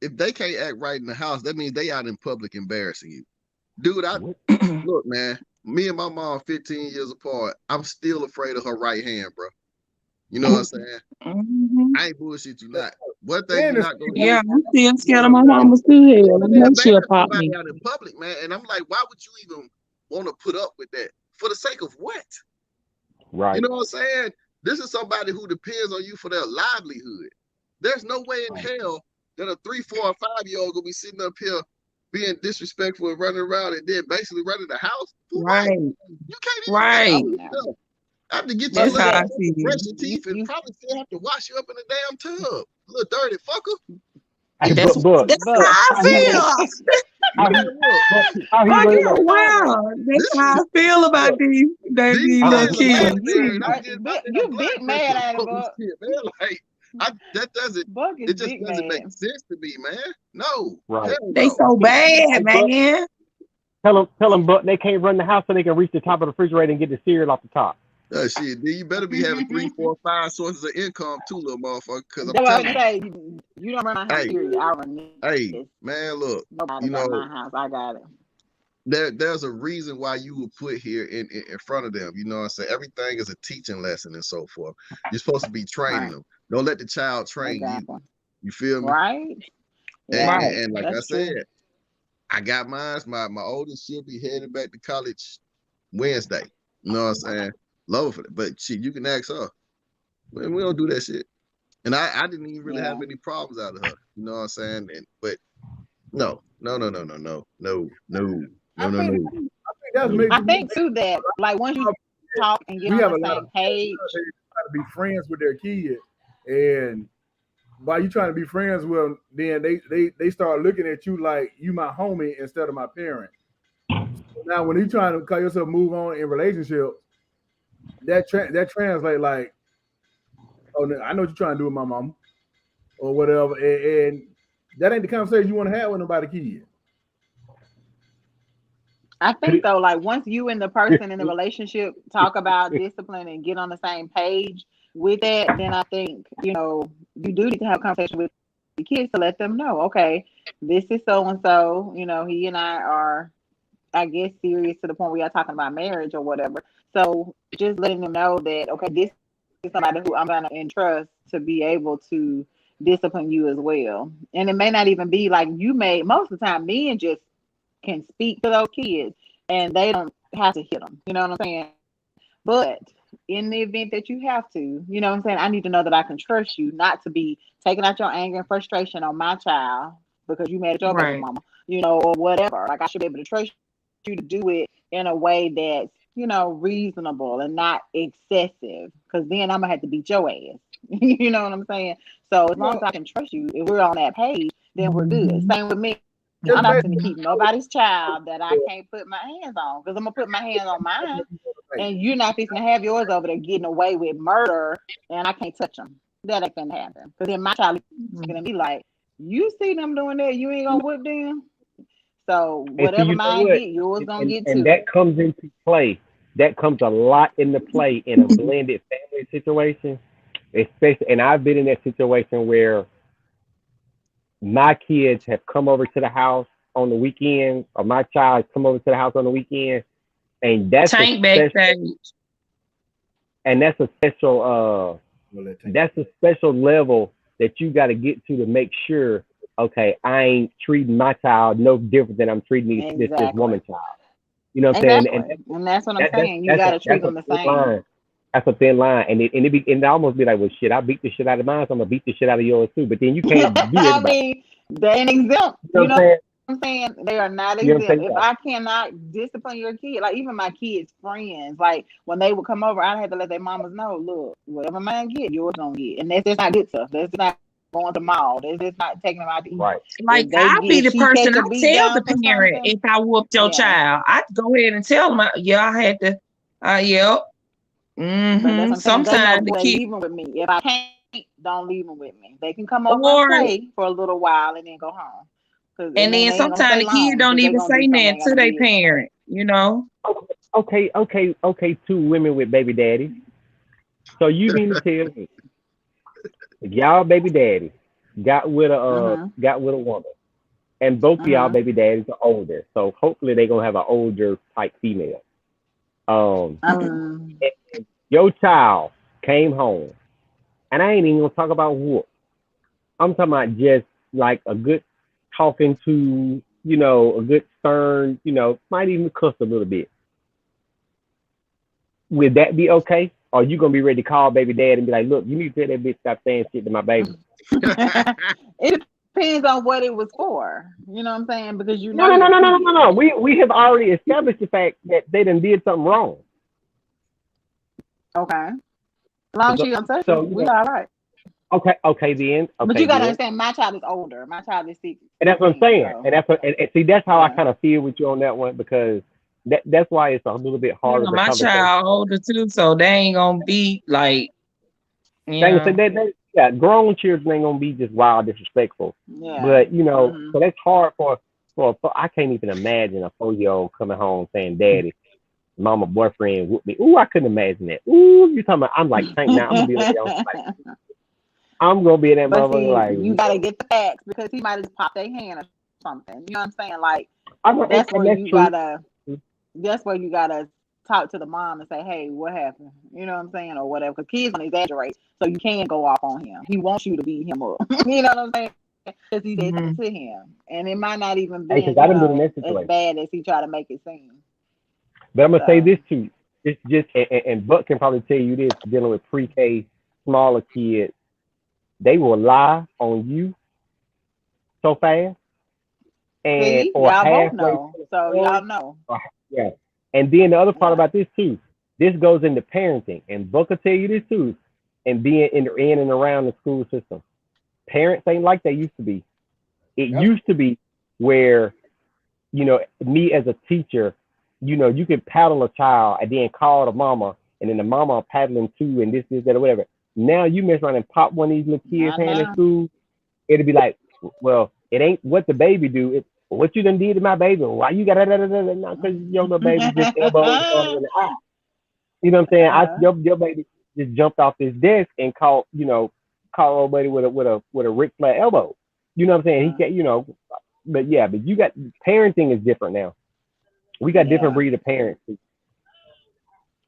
if they can't act right in the house, that means they out in public embarrassing you. Dude, look, man, me and my mom 15 years apart, I'm still afraid of her right hand, bro. You know what I'm saying? I ain't bullshit you not. One thing you're not gonna do. Yeah, I'm still scared of my mama's too. Hell, I know she'll pop me out in public, man. And I'm like, why would you even want to put up with that? For the sake of what? Right. You know what I'm saying? This is somebody who depends on you for their livelihood. There's no way in hell that a 3, 4, or 5-year-old gonna be sitting up here being disrespectful and running around and then basically running the house. Right. You can't even I have to get your little brush your teeth and probably still have to wash you up in a damn tub. Little dirty fucker. That's how I feel. That's how I feel about these little kids. You big mad at him, Buck. Like, that doesn't make sense to me, man. No. Right. They so bad, man. Tell them, but they can't run the house so they can reach the top of the refrigerator and get the cereal off the top. Shit, you better be having 3, 4, 5 sources of income too, little motherfucker. Because I'm telling you don't run my house. I run Hey, man, look, nobody got my house. I got it. There's a reason why you were put here in front of them. You know what I'm saying? Everything is a teaching lesson and so forth. You're supposed to be training them. Don't let the child train you. You feel me? Right. And like I said, I got mine. My oldest, she'll be heading back to college Wednesday. You know what I'm saying? Love for it. But shit, you can ask her. We don't do that shit. And I didn't even really have any problems out of her. You know what I'm saying? But no. I think too that, like, once you talk and get on the same page, try to be friends with their kid, and while you trying to be friends with them, then they start looking at you like you my homie instead of my parent. So now when you trying to call yourself move on in relationships, that translate like, oh, I know what you're trying to do with my mama, or whatever, and that ain't the conversation you want to have with nobody kid. I think though, like once you and the person in the relationship talk about discipline and get on the same page with that, then I think, you do need to have a conversation with the kids to let them know, okay, this is so and so, he and I are, I guess, serious to the point we are talking about marriage or whatever. So just letting them know that, okay, this is somebody who I'm gonna entrust to be able to discipline you as well. And it may not even be like most of the time men just can speak to those kids and they don't have to hit them. You know what I'm saying? But in the event that you have to, you know what I'm saying? I need to know that I can trust you not to be taking out your anger and frustration on my child because you mad at your baby Right. mama, or whatever. Like I should be able to trust you to do it in a way that's, reasonable and not excessive. Because then I'm gonna have to beat your ass. You know what I'm saying? So as long as I can trust you, if we're on that page, then we're good. Same with me. I'm not going to keep nobody's child that I can't put my hands on because I'm going to put my hands on mine. And you're not fixing to have yours over there getting away with murder and I can't touch them. That ain't going to happen. Because then my child is going to be like, you see them doing that, you ain't going to whip them. So whatever mine get, yours going to get and too. that comes into play. That comes a lot into play in a blended family situation. Especially, and I've been in that situation where my kids have come over to the house on the weekend, or my child has come over to the house on the weekend, and that's Tank backstage. And that's a special level that you got to get to make sure, okay, I ain't treating my child no different than I'm treating this woman child. You know what I'm saying? And that's what I'm saying. You got to treat them the same. That's a thin line, and it almost be like, well, shit, I beat the shit out of mine, so I'm gonna beat the shit out of yours too. But then you can't do everybody. I mean, they ain't exempt. You know what I'm saying? They are not exempt. If I cannot discipline your kid, like even my kids' friends, like when they would come over, I had to let their mamas know, look, whatever mine get, yours gonna get, and that's just not good stuff. That's not going to the mall. That's just not taking them out to eat. Right. Like I'll be the person. I tell the parent if I whooped your child, I'd go ahead and tell them, I had to. Yep. Mm-hmm. Sometimes the kid leaving with me. If I can't, don't leave them with me. They can come over and play for a little while and then go home. And then sometimes the kid don't even say nothing to their parent. Okay. Two women with baby daddies. So you mean to tell me if y'all baby daddy got with a woman, and both of y'all baby daddies are older, so hopefully they gonna have an older type female. And your child came home, and I ain't even gonna talk about whoop. I'm talking about just like a good talking to, a good stern, might even cuss a little bit. Would that be okay? Or are you gonna be ready to call baby dad and be like, look, you need to tell that bitch stop saying shit to my baby? It depends on what it was for. You know what I'm saying? Because No. We have already established the fact that they done did something wrong. Okay. As long as she don't touch it, we all right. Okay then. But you gotta understand, my child is older. My child is 6. And that's what I'm saying. So. And see, that's how I kind of feel with you on that one, because that's why it's a little bit harder. My child older too, so they ain't gonna be like, grown children ain't gonna be just wild disrespectful. Yeah. But so that's hard for I can't even imagine a 4-year-old coming home saying, "Daddy, mama boyfriend with me." Ooh, I couldn't imagine that. Ooh, you talking about? I'm like, now I'm gonna be like, I'm gonna be in that motherfucker like. You gotta get the facts because he might just pop their hand or something. You know what I'm saying? Like that's where you gotta. That's where you gotta talk to the mom and say, "Hey, what happened?" You know what I'm saying, or whatever. Because kids don't exaggerate, so you can go off on him. He wants you to beat him up. You know what I'm saying? Because he said something to him, and it might not even be as bad as he try to make it seem. But I'm gonna say this too. It's just, and Buck can probably tell you this, dealing with pre-K smaller kids, they will lie on you so fast. And y'all both know, so y'all know. Yeah. And then the other part about this too, this goes into parenting, and Buck will tell you this too, and being in and around the school system. Parents ain't like they used to be. It used to be where, me as a teacher, you could paddle a child and then call the mama and then the mama paddling too, and this, that, or whatever. Now you mess around and pop one of these little kids' hand in school, it'll be like, well, it ain't what the baby do. It's what you done did to my baby. Why you got not because your little baby just elbowed something in the eye. You know what I'm saying? Your baby just jumped off this desk and caught old buddy with a Ric Flair elbow. You know what I'm saying? He can't, but you got parenting is different now. We got different breed of parents.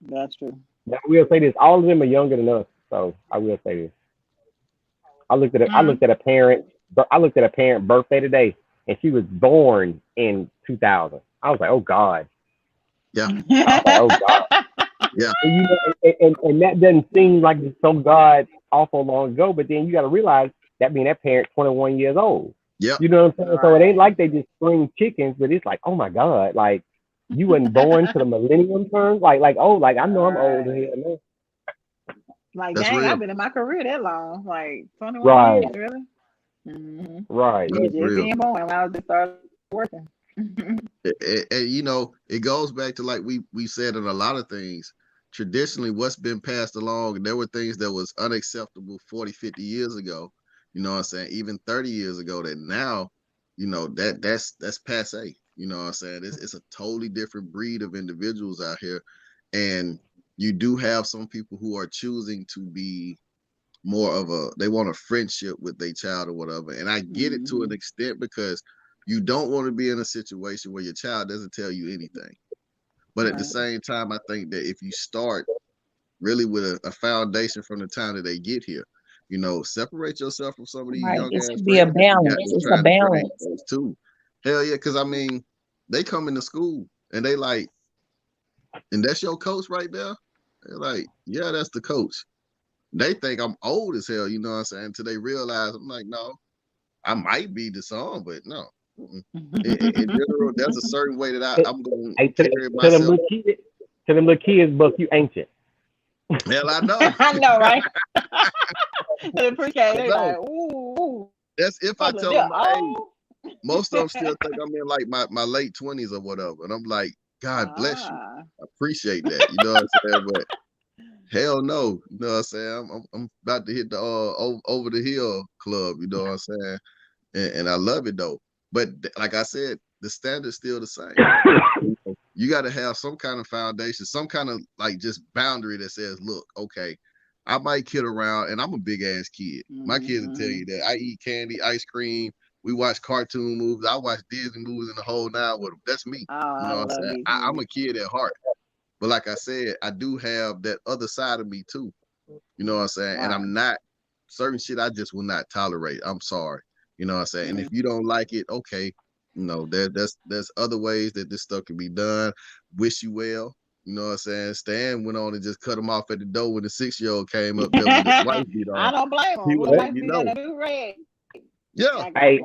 That's true. Now, I will say this: all of them are younger than us. So I will say this. I looked at a parent birthday today, and she was born in 2000. I was like, oh God. Yeah. I was like, oh God. Yeah. And that doesn't seem like it's so God awful long ago, but then you got to realize that being that parent 21 years old. Yeah. You know what I'm saying? Right. So it ain't like they just spring chickens, but it's like, oh my God, like you wasn't born to the millennium term. Like I know I'm old here. Like, that's dang, real. I've been in my career that long. Like 21 years, really? Mm-hmm. Right. Yeah, just being born when I just started working. And it goes back to like we said in a lot of things. Traditionally, what's been passed along, there were things that was unacceptable 40, 50 years ago. You know what I'm saying? Even 30 years ago, that now, that's passe. You know what I'm saying? It's a totally different breed of individuals out here. And you do have some people who are choosing to be more of they want a friendship with their child or whatever. And I get it to an extent, because you don't want to be in a situation where your child doesn't tell you anything. But at the same time, I think that if you start really with a foundation from the time that they get here, separate yourself from some of these young ass friends. Be a balance. It's a balance too. Hell yeah, because I mean, they come into school and they like, and that's your coach right there. They're like, yeah, that's the coach. They think I'm old as hell, you know what I'm saying? Until they realize, I'm like, no, I might be the son, but no. In general, there's a certain way that I'm going to carry myself. To them little kids, Buck, you ancient. Hell, I know. I know, right? They appreciate it. Like, ooh. That's if I tell them my age. Most of them still think I'm in like my late 20s or whatever. And I'm like, God bless you. I appreciate that. You know what I'm saying? But hell no. You know what I'm saying? I'm about to hit the over the hill club. You know what I'm saying? And I love it though. But like I said, the standard's still the same. You got to have some kind of foundation, some kind of like just boundary that says, look, okay, I might kid around, and I'm a big ass kid. My kids will tell you that. I eat candy, ice cream. We watch cartoon movies. I watch Disney movies in the whole nine with them. That's me. Oh, you know what I'm saying? I'm a kid at heart. But like I said, I do have that other side of me too. You know what I'm saying? Wow. And I'm not, certain shit I just will not tolerate. I'm sorry. You know what I'm saying? And if you don't like it, okay. There's other ways that this stuff can be done. Wish you well. You know what I'm saying? Stan went on and just cut him off at the door when the 6-year-old came up there with his wife beat on. I don't blame him. He would let like you to know. get a new red. Yeah. Hey,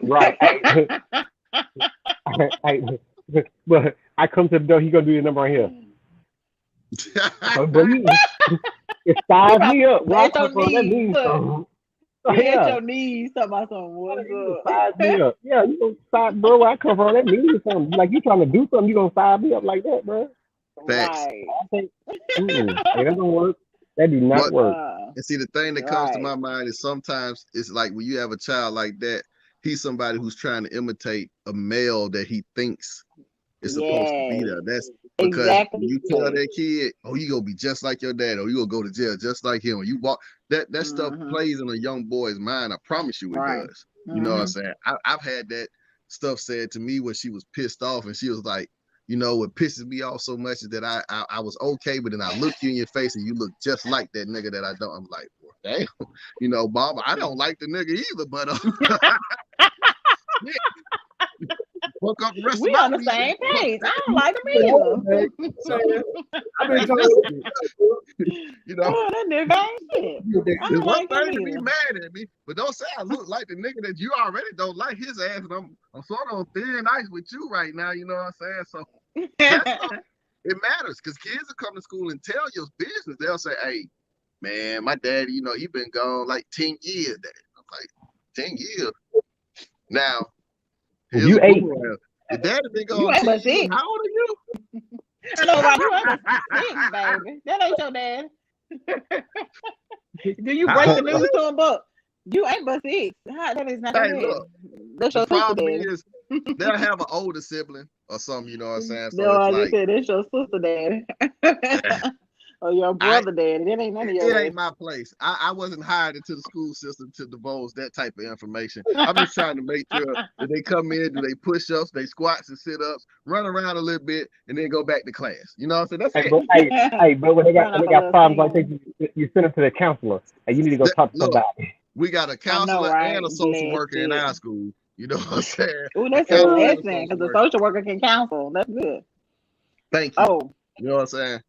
right. But I come to the door, he gonna do the number right here. But it size me up. Where I come from, that means something. Get your knees talking about something. What's up? Size me up. Yeah, you gonna size, bro. Where I come from, that means something. Like you trying to do something, you gonna size me up like that, bro. Facts. Right. Hey, that don't work. That do not work. And see, the thing that comes to my mind is sometimes it's like when you have a child like that, he's somebody who's trying to imitate a male that he thinks is supposed to be there. That's because when you tell that kid, oh, you gonna be just like your dad, or you gonna go to jail just like him, or you walk that stuff plays in a young boy's mind. I promise you it does. You know what I'm saying? I've had that stuff said to me when she was pissed off, and she was like, what pisses me off so much is that I was okay, but then I look you in your face and you look just like that nigga that I don't. I'm like, well, damn, Mama, I don't like the nigga either, but fuck up the rest we of on the same page. I don't like him either. I've been told, that nigga ain't shit. It's one thing to be mad at me, but don't say I look like the nigga that you already don't like his ass. And I'm sort of on thin ice with you right now. You know what I'm saying? So it matters because kids will come to school and tell your business. They'll say, "Hey, man, my daddy, he been gone like 10 years." Dad. I'm like, 10 years. Now, you 8. Your daddy been gone 10 years. How old are you? I know about you ain't but six, baby. That ain't your dad. Do you I break the hope. news to him, but you ain't but six? How, that is not your Hey, dad. look. That's The your sister problem daddy. is they'll have an older sibling or something. You know what I'm saying? So No, it's I just like said that's your sister daddy. Or your I brother daddy. That ain't none of your it ain't daddy. my place. I wasn't hired into the school system to divulge that type of information. I'm just trying to make sure that they come in, do they push ups, they squats and sit ups, run around a little bit, and then go back to class. You know what I'm saying? That's Hey, it. but when they got Run when off they a got little problems like singing. this, you send them to the counselor, and you need to go talk to Look, somebody. we got a I know, counselor and right? a social Bless worker in it. our school. You know what I'm saying? Oh, A that's a counselor and a blessing social because the worker. social worker can counsel. That's good. Thank you. Oh, You know what I'm saying?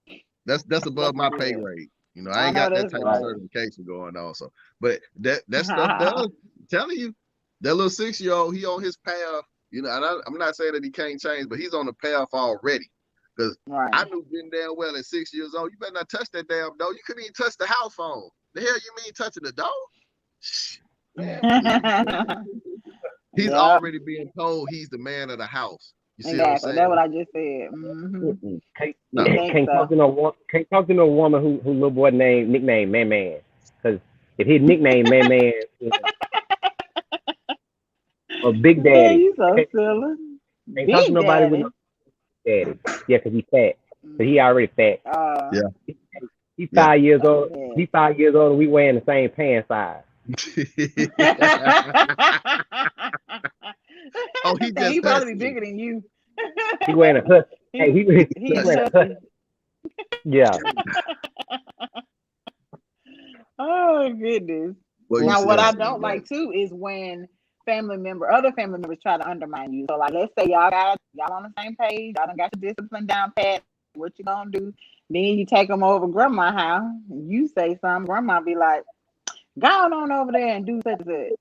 That's above that's my pay good. grade. You know, I I ain't know got that that's type of right. certification going on. So, but that stuff does. I'm telling you, that little 6-year-old, he on his path. You know, and I'm not saying that he can't change, but he's on the path already. Because Right. I knew damn well at 6 years old, you better not touch that damn door. You couldn't even touch the house phone. The hell you mean touching the door? Man, he's Yep, already being told he's the man of the house. You see what I'm exactly. That's what saying? I just said. Can't, You think can't talk so? to can't talk to no woman who little boy nickname Man Man. Because if his nickname Man Man or Big Man, Daddy, you so can't, silly. can't talk to Big nobody with no Daddy. daddy. Yeah, because he's fat. So he already fat. Yeah. He's Yeah. 5 years old. Yeah. He's 5 years old, and we wearing the same pant size. Oh, he Dang, just he probably be hustling. bigger than you. He wearing a husky. Hey, he He wearing a husky. husky. Yeah. Oh goodness. Well, you Now, see what how I it don't goes. like too is when other family members try to undermine you. So, like, let's say y'all on the same page, y'all done got your discipline down pat. What you gonna do? Then you take them over grandma house. You say something, grandma be like, "Go on over there and do such and such."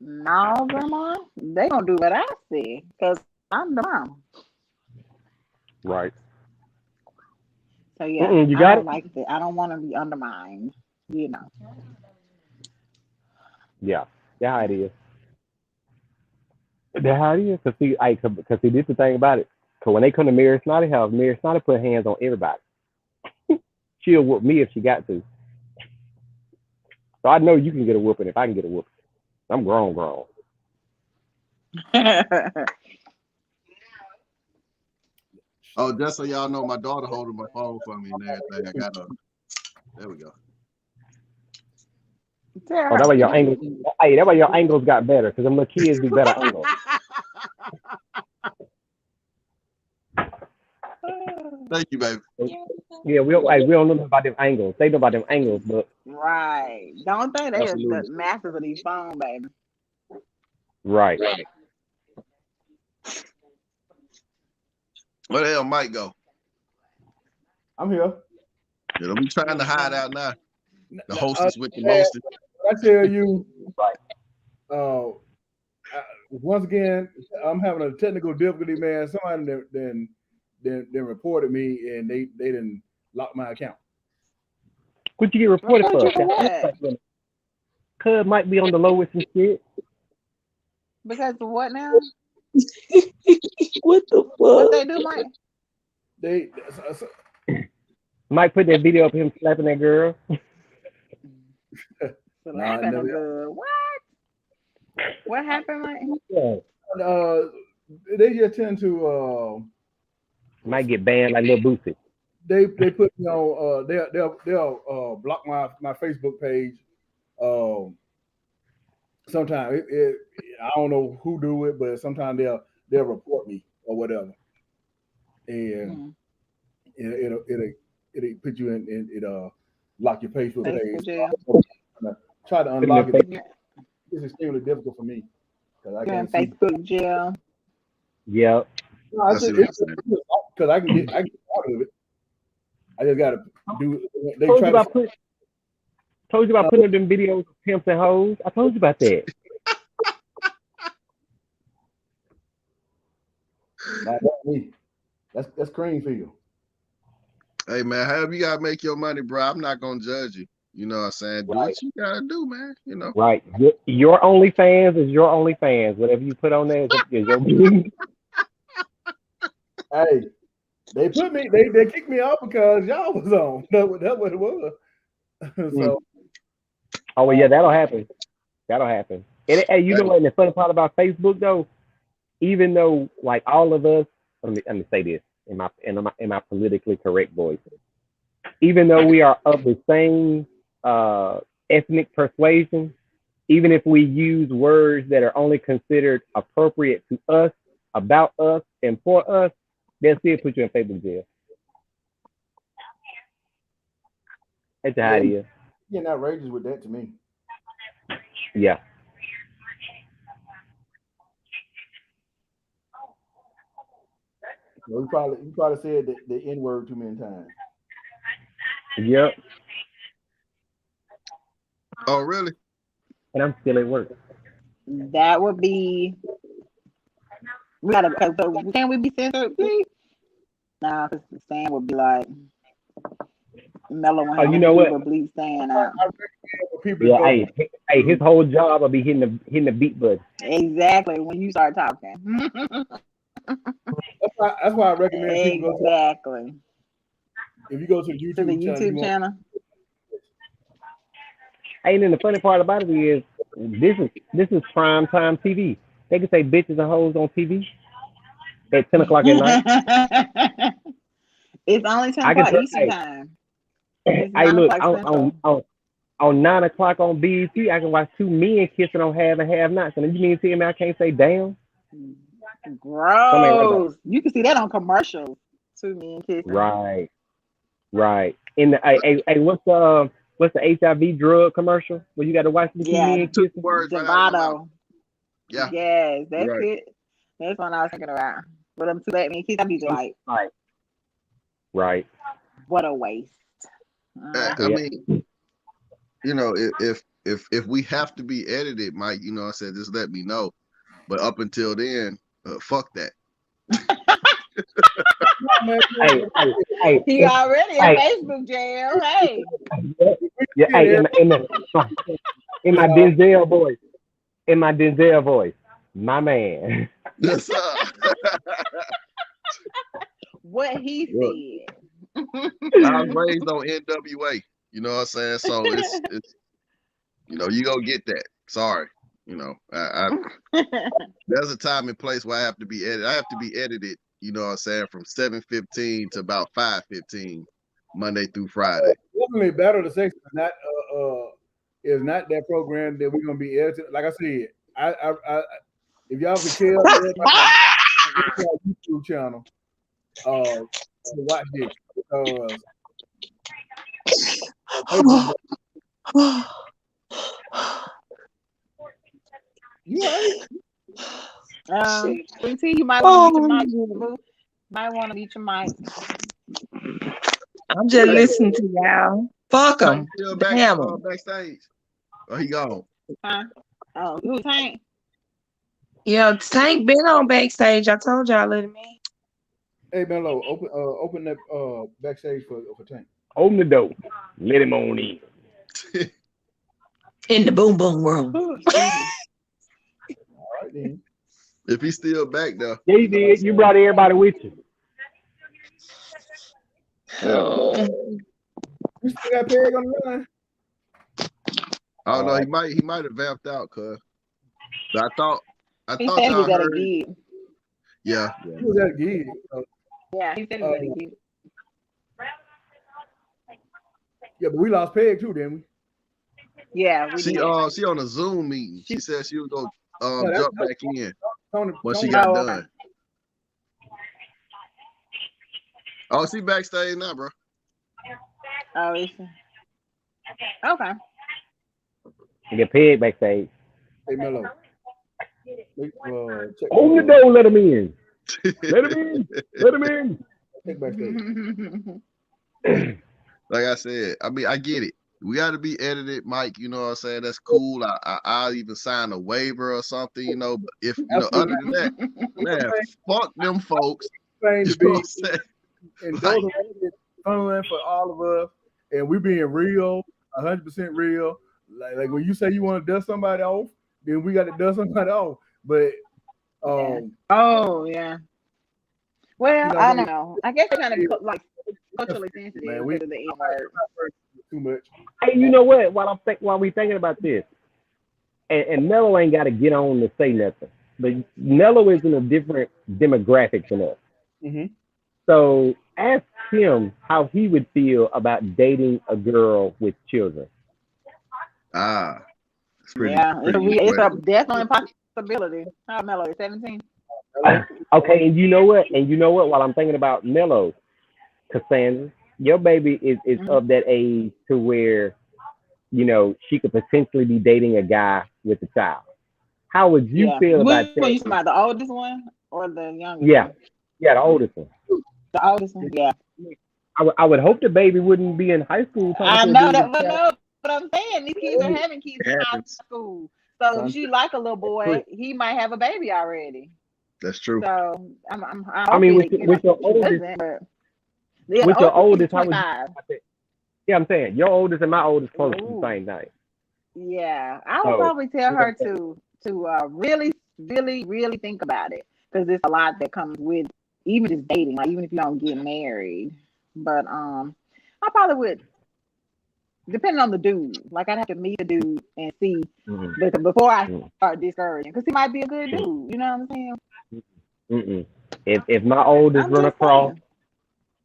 No, grandma, they gonna do what I say because I'm the mom. Right. So yeah, You I got don't it? like that. I don't want to be undermined. You know. Yeah. That's how it is. That's how it is. Because see, this is the thing about it. Because when they come to Mary Snotty house, Mary Snotty put hands on everybody. She'll whoop me if she got to. So I know you can get a whooping if I can get a whooping. I'm grown. Oh, just so y'all know, my daughter holding my phone for me and everything. I got her. There we go. Oh, that way your angles. Hey, that way your angles got better because them little kids do better angles. Thank you, baby. Yeah, we don't know about them angles. They know about them angles, but Right. Don't think they are the Absolutely. masters of these phones, baby. right. Where the hell Mike go? I'm here. Yeah, don't be trying to hide out now. The hostess with the I mostest. tell you, once again, I'm having a technical difficulty, man. Somebody then reported me, and they didn't lock my account. What you get reported Report for? you for what? Cuz might be on the lowest and shit. Because of what now? What the What fuck? they do, Mike? They Might put that video of him slapping that girl. Slapping a girl. What? What happened, Mike? Yeah. They just tend to Might get banned like Lil Boosie. they put me on they'll block my Facebook page. Sometimes I don't know who do it, but sometimes they'll report me or whatever, and it'll put you in lock your Facebook page. Jail. Try to unlock it. It's extremely difficult for me because I You're in can't see. Facebook jail. Yep. No, because I can get out of it. I just gotta do. They told try you about putting them videos of pimps and hoes. I told you about that. That's me. That's Creamfield. Hey man, however you gotta make your money, bro. I'm not gonna judge you. You know what I'm saying? Do what you gotta do, man. You know. Right. Your OnlyFans is your OnlyFans. Whatever you put on there is your business. Hey, They put me. They kicked me out because y'all was on. That's what it was. So. Oh well, yeah, that'll happen. That'll happen. And hey, you know what? And the funny part about Facebook though, even though like all of us, let me say this in my politically correct voice. Even though we are of the same ethnic persuasion, even if we use words that are only considered appropriate to us, about us, and for us, they'll still put you in Facebook jail. That's how it is. Getting outrageous with that to me. Yeah. You probably said the N word too many times. Yep. Oh, really? And I'm still at work. That would be. We gotta. Can we be censored, please? Nah, because Stan would be like mellow when you know what? Bleep Stan out. Yeah, hey, his whole job will be hitting the beat button. Exactly when you start talking. That's why I recommend people go exactly. If you go to the YouTube channel. Hey, and then the funny part about it is this is prime time TV. They can say bitches and hoes on TV at 10 o'clock at night. It's only 10 o'clock Eastern time. Hey, look, on 9 o'clock on BET, I can watch two men kissing on Have and Have Nots. And you mean to tell me I can't say damn? Gross. You can see that on commercials. Two men kissing. Right. In the hey, what's the HIV drug commercial where you got to watch the two men kissing? Gelato. Yeah. Yes, that's it. That's what I was thinking about. But them two black men kissing, I'd be like, right. What a waste. I mean, you know, if we have to be edited, Mike, you know, I said just let me know. But up until then, fuck that. Hey, he already in Facebook jail. Hey. Yeah, hey, in my Denzel voice. In my Denzel voice. My man. Yes, sir. What he said. I was raised on NWA. You know what I'm saying? So it's you know, you go get that. Sorry. You know, there's a time and place where I have to be edited. I have to be edited, you know what I'm saying, from 7:15 to about 5:15, Monday through Friday. Definitely Battle of the Sexes is not that program that we're gonna be editing. Like I said, I if y'all can tell our YouTube channel, to watch this. You right? Quincy, you might want to mute your mic. Might want to mute your mic. I'm just listening to y'all. Fuck them. Damn them. Backstage. Oh, he gone. Huh? Oh, who's Tank? Yeah, Tank been on backstage. I told y'all, let him in. Hey, Mello, open that backstage for Tank. Open the door. Let him on in. In the boom boom room. All right then. If he's still back though. Yeah, you did. You brought everybody with you. Oh. You still got Peg on the line? I don't know. He might have vamped out, cuz. I thought he said he was at a gig. Yeah. He was at a gig. Yeah, he said he was at a gig. Yeah, but we lost Peg too, didn't we? Yeah, we did. She on a Zoom meeting. She said she was gonna jump back in when she got done. Oh, she backstage now, bro. Oh, is she? Okay. You get Peg backstage. Hey, Mello. Open the door, let him in. Let him in. Let him in. Take backstage. Like I said, I mean, I get it. We got to be edited, Mike. You know what I'm saying? That's cool. I'll even sign a waiver or something, you know. But if, you know, other than that, man, fuck them folks. To be, and those are fun for all of us. And we being real, 100% real. Like when you say you want to dust somebody off, then we got to dust somebody off. But oh yeah. Well, You know, I they, don't know. I guess they're kind of like that's culturally man. sensitive We because of the N word. too much. Hey, you know what? While we thinking about this, and Mello ain't got to get on to say nothing, but Mello is in a different demographic than us. Mm-hmm. So ask him how he would feel about dating a girl with children. It's pretty Yeah, pretty easy it's a question. definitely possibility. How Mello is 17? Okay, and you know what? While I'm thinking about Mello, Cassandra, your baby is Mm-hmm. of that age to where she could potentially be dating a guy with a child. How would you Yeah. feel Which about one you that? talking about? The oldest one or the youngest Yeah, one? yeah, the oldest one. The oldest one. Yeah. I would hope the baby wouldn't be in high school talking I to a know dude with that, a but child. no, but I'm saying these kids are having kids It in high happens. school. So if she like a little That's true. boy, he might have a baby already. That's true. So I I hope mean, he, with your he oldest, doesn't. But yeah, the with your oldest is oldest, how would you? 25. Yeah, I'm saying your oldest and my oldest close to the Ooh, same night. yeah. I would So probably tell her to really, really, really think about it because there's a lot that comes with even just dating, like even if you don't get married. But I probably would, depending on the dude. Like I'd have to meet the dude and see mm-mm, because before I mm-mm, start discouraging, because he might be a good dude. You know what I'm saying? mm-mm. If my oldest I'm run just across saying.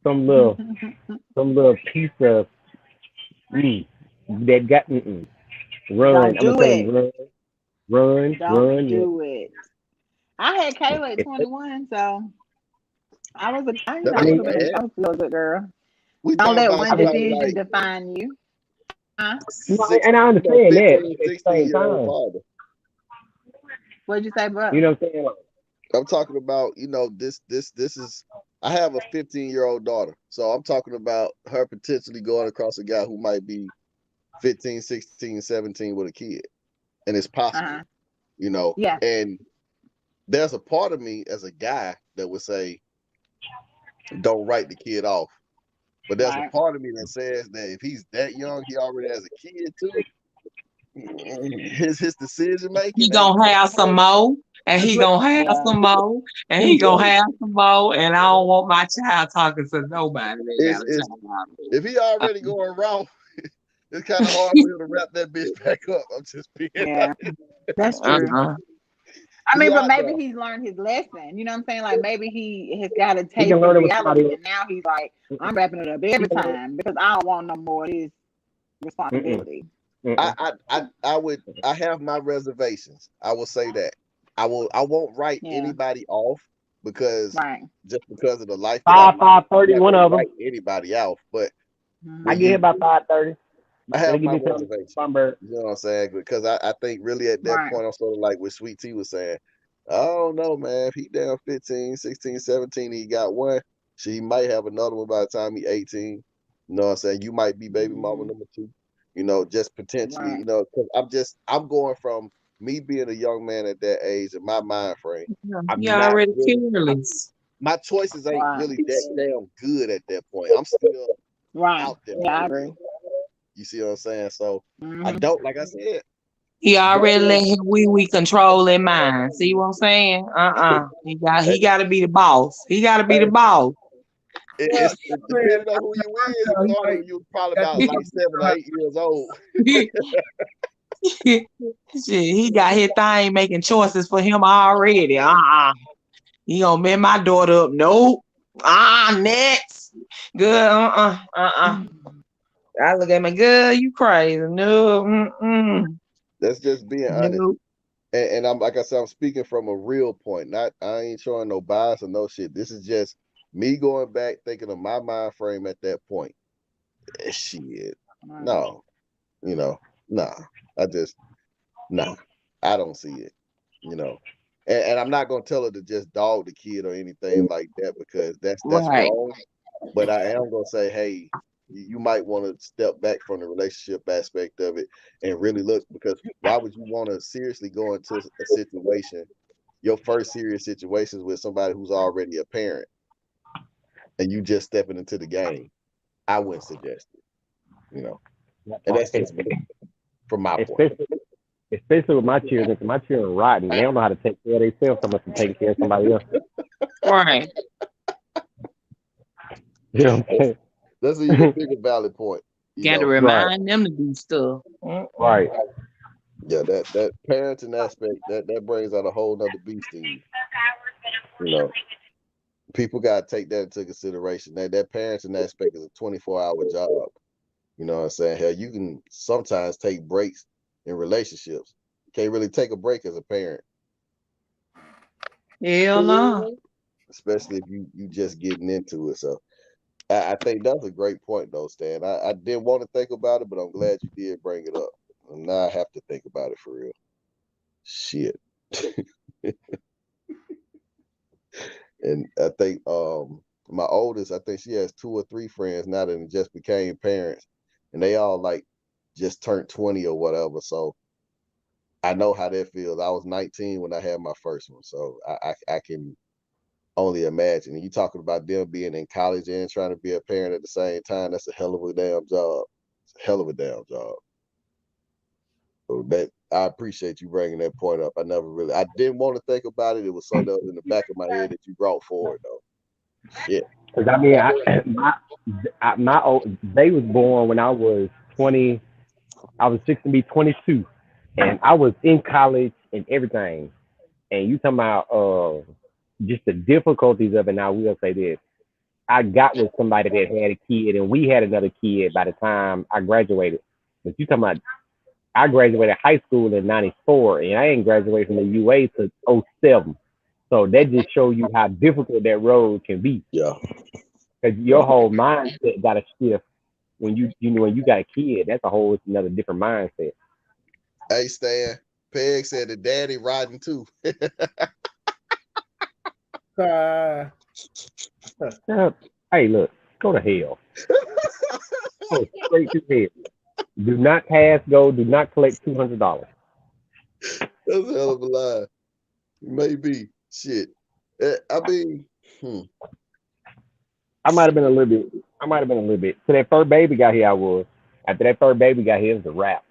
some little piece of that got run, Don't I'm gonna do tell him it. Don't run. do it. I had Kayla at If, 21, so I was That I I was mean, ain't a, bad. I was still a good girl. We Don't talking let about one I mean, somebody decision like define you. Huh? and I understand that, 15, but at the 16 same year old time, father. What'd you say, you Buck? know what I'm saying? Like, I'm talking about, this is I have a 15-year-old daughter. So I'm talking about her potentially going across a guy who might be 15, 16, 17 with a kid. And it's possible, Uh-huh. you know. Yeah. And there's a part of me as a guy that would say, don't write the kid off. But there's a Right. part of me that says that if he's that young, he already has a kid too. His decision He making ain't gonna have some more, and he gonna have Yeah. some more, and he gonna have some more, and I don't want my child talking to nobody that got a it's child. if he already going wrong, it's kind of hard for him to wrap that bitch back up. I'm just being Yeah. That's true. Uh-uh. I he mean, but out maybe there. he's learned his lesson. You know what I'm saying? Like maybe he has got a he can taste of learn it with somebody reality, else. and now he's like, I'm wrapping it up every time because I don't want no more of this Mm-mm, responsibility. mm-mm. I have my reservations. I will say that. I won't write Yeah. anybody off because Right. just because of the life that I live, 5:30, I'm not one gonna of them. write anybody off. But I when Mm-hmm. get here you about 5:30. I They have give my me something. reservations. Bird. You know what I'm saying? Because I think really at that Right. point, I'm sort of like what Sweet Tea was saying. I don't know, man. If he down 15, 16, 17, he got one, she might have another one by the time he 18. You know what I'm saying? You might be baby mama Mm-hmm. number two. Just potentially, Right. because I'm going from me being a young man at that age in my mind frame. I'm He not already really, careless. my choices ain't Right. really that damn good at that point. I'm still Right. out there Yeah, for I real. agree. You see what I'm saying? So I Mm-hmm. don't, like I said, He don't already let let his wee control in mind. See what I'm saying? He got to be the boss. He got to be the hey, boss. Yeah, it's man, depending on who you is. You he started might when you was probably got about to like 7 or 8 years old. Shit, he got his thing making choices for him already. He gonna met my daughter up. Nope. Next. Good. I look at my girl. You crazy? No. That's just being honest. Nope. And I'm like I said, I'm speaking from a real point. Not I ain't showing no bias or no shit. This is just me going back thinking of my mind frame at that point. Shit. Right. No, nah. I just nah. I don't see it. You know. And I'm not gonna tell her to just dog the kid or anything like that because that's Right. wrong. But I am gonna say, hey, you might want to step back from the relationship aspect of it and really look because why would you want to seriously go into a situation, your first serious situations with somebody who's already a parent and you just stepping into the game? I wouldn't suggest it. And that's just me from my point. Especially with my children, 'cause my children rotten. They don't know how to take care of themselves so much to take care of somebody else. Right. You know what I'm saying? That's an even bigger valid point. You Got to know, remind them to do stuff. Right. yeah, that parenting aspect that brings out a whole nother beast in you. You know, people got to take that into consideration. That parenting aspect is a 24-hour job. You know what I'm saying? Hell, you can sometimes take breaks in relationships. Can't really take a break as a parent, Hell no. especially if you just getting into it. So I think that's a great point, though, Stan. I didn't want to think about it, but I'm glad you did bring it up. And now I have to think about it for real. Shit. And I think my oldest, I think she has 2 or 3 friends now that just became parents, and they all like just turned 20 or whatever. So I know how that feels. I was 19 when I had my first one, so I can only imagine. And you talking about them being in college and trying to be a parent at the same time. That's a hell of a damn job. It's a hell of a damn job. So that I appreciate you bringing that point up. I didn't want to think about it. It was something that was in the back of my head that you brought forward, though. Shit. Because I mean, they was born when I was 20. I was 6 to be 22, and I was in college and everything. And you talking about just the difficulties of it. Now, I will say this: I got with somebody that had a kid, and we had another kid by the time I graduated. But you talking about I graduated high school in '94, and I ain't graduated from the UA to '07. So that just shows you how difficult that road can be. Yeah. Because your whole mindset got to shift when when you got a kid. That's a whole another different mindset. Hey, Stan. Peg said the daddy riding too. Hey, look, go to hell. Go straight to hell. Do not pass go. Do not collect $200. That's a hell of a lie. Maybe. Shit. I mean, I might have been a little bit. I might have been a little bit. So that first baby got here, I was. After that first baby got here, it was a wrap.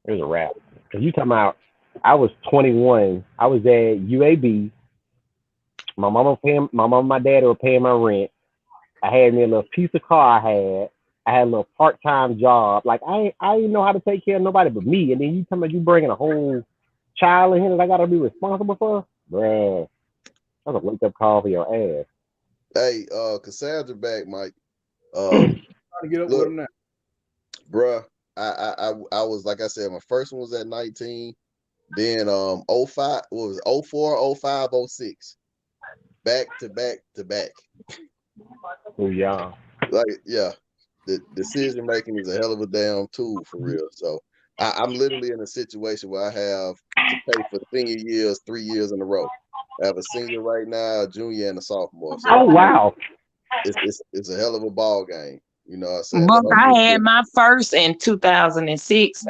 It was a wrap. Cause you talking about, I was 21. I was at UAB. My mama and my dad were paying my rent. I had me a little piece of car I had a little part-time job. Like I didn't know how to take care of nobody but me. And then you talking about you bringing a whole child in here that I gotta be responsible for? Bruh, that's a wake-up call for your ass. hey, Cassandra back, Mike. Trying to get up with Look, him now. bruh, I was, like I said, my first one was at 19. Then 05, what was it, 04, 05, 06. Back to back to back. Oh yeah. Like, yeah. The decision making is a hell of a damn tool for real. So I'm literally in a situation where I have to pay for senior years 3 years in a row. I have a senior right now, a junior, and a sophomore. So Oh wow. it's a hell of a ball game. You know what I'm saying? But But I'm I just had my first in 2006.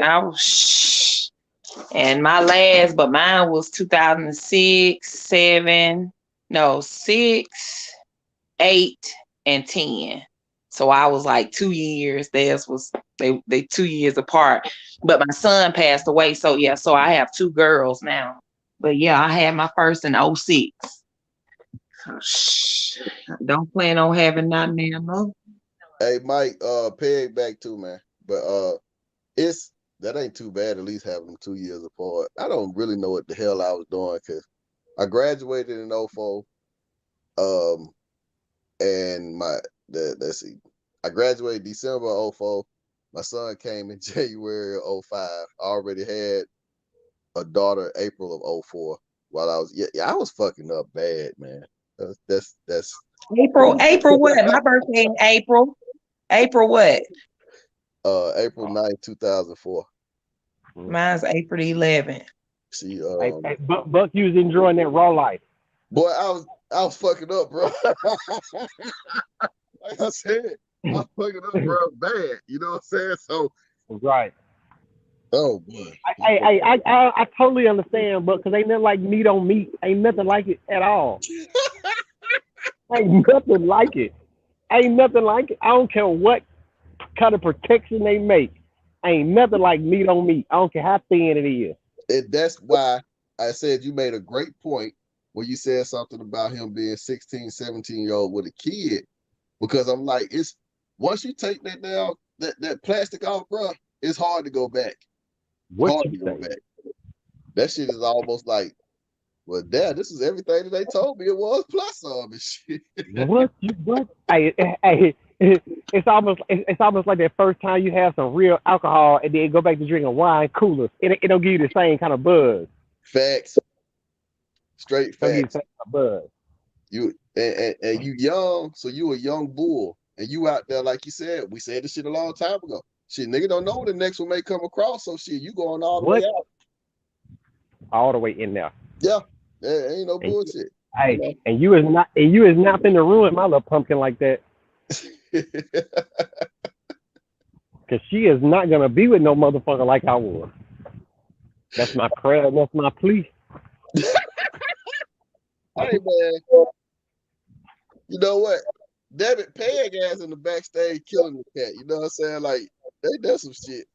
And my last, but mine was 2006, 7, no, 6, 8, and 10. So I was like 2 years. Theirs was they 2 years apart. But my son passed away. So yeah, so I have 2 girls now. But yeah, I had my first in 06. Don't plan on having nothing there, no. Hey Mike, Peg back too, man. But it's that ain't too bad, at least having them 2 years apart. I don't really know what the hell I was doing because I graduated in '04. And let's see, I graduated December '04. My son came in January '05. I already had a daughter April of '04. While I was I was fucking up bad, man. That's April what? My birthday in April. April what? April 9th, 2004. Mine's April 11th. See, Hey, Buck, you was enjoying that raw life. Boy, I was fucking up, bro. Like I said, I was fucking up, bro, bad. You know what I'm saying? So right. Oh boy. I totally understand, but because ain't nothing like meat on meat. Ain't nothing like it at all. Ain't nothing like it. Ain't nothing like it. I don't care what kind of protection they make. Ain't nothing like meat on meat. I don't care how thin it is. That's why I said you made a great point when you said something about him being 16, 17-year-old with a kid, because I'm like, it's once you take that down, that plastic off, bro, it's hard to go back. What Hard you to go say? back. That shit is almost like, well, Dad, this is everything that they told me it was plus some and shit. What you what? Hey, it's almost like that first time you have some real alcohol and then go back to drinking wine coolers. It don't give you the same kind of buzz. Facts. Straight Don't give you the facts. same kind of buzz. You and you young, so you a young bull, and you out there like you said. We said this shit a long time ago. Shit, nigga don't know when the next one may come across. So shit, you going all the way What? out. All the way in there. Yeah, there ain't no And, bullshit. hey, You know? and you is not finna ruin my little pumpkin like that. Cause she is not gonna be with no motherfucker like I was. That's my prayer. That's my plea. Hey man, you know what? David Peg ass in the backstage killing the cat. You know what I'm saying? Like they done some shit.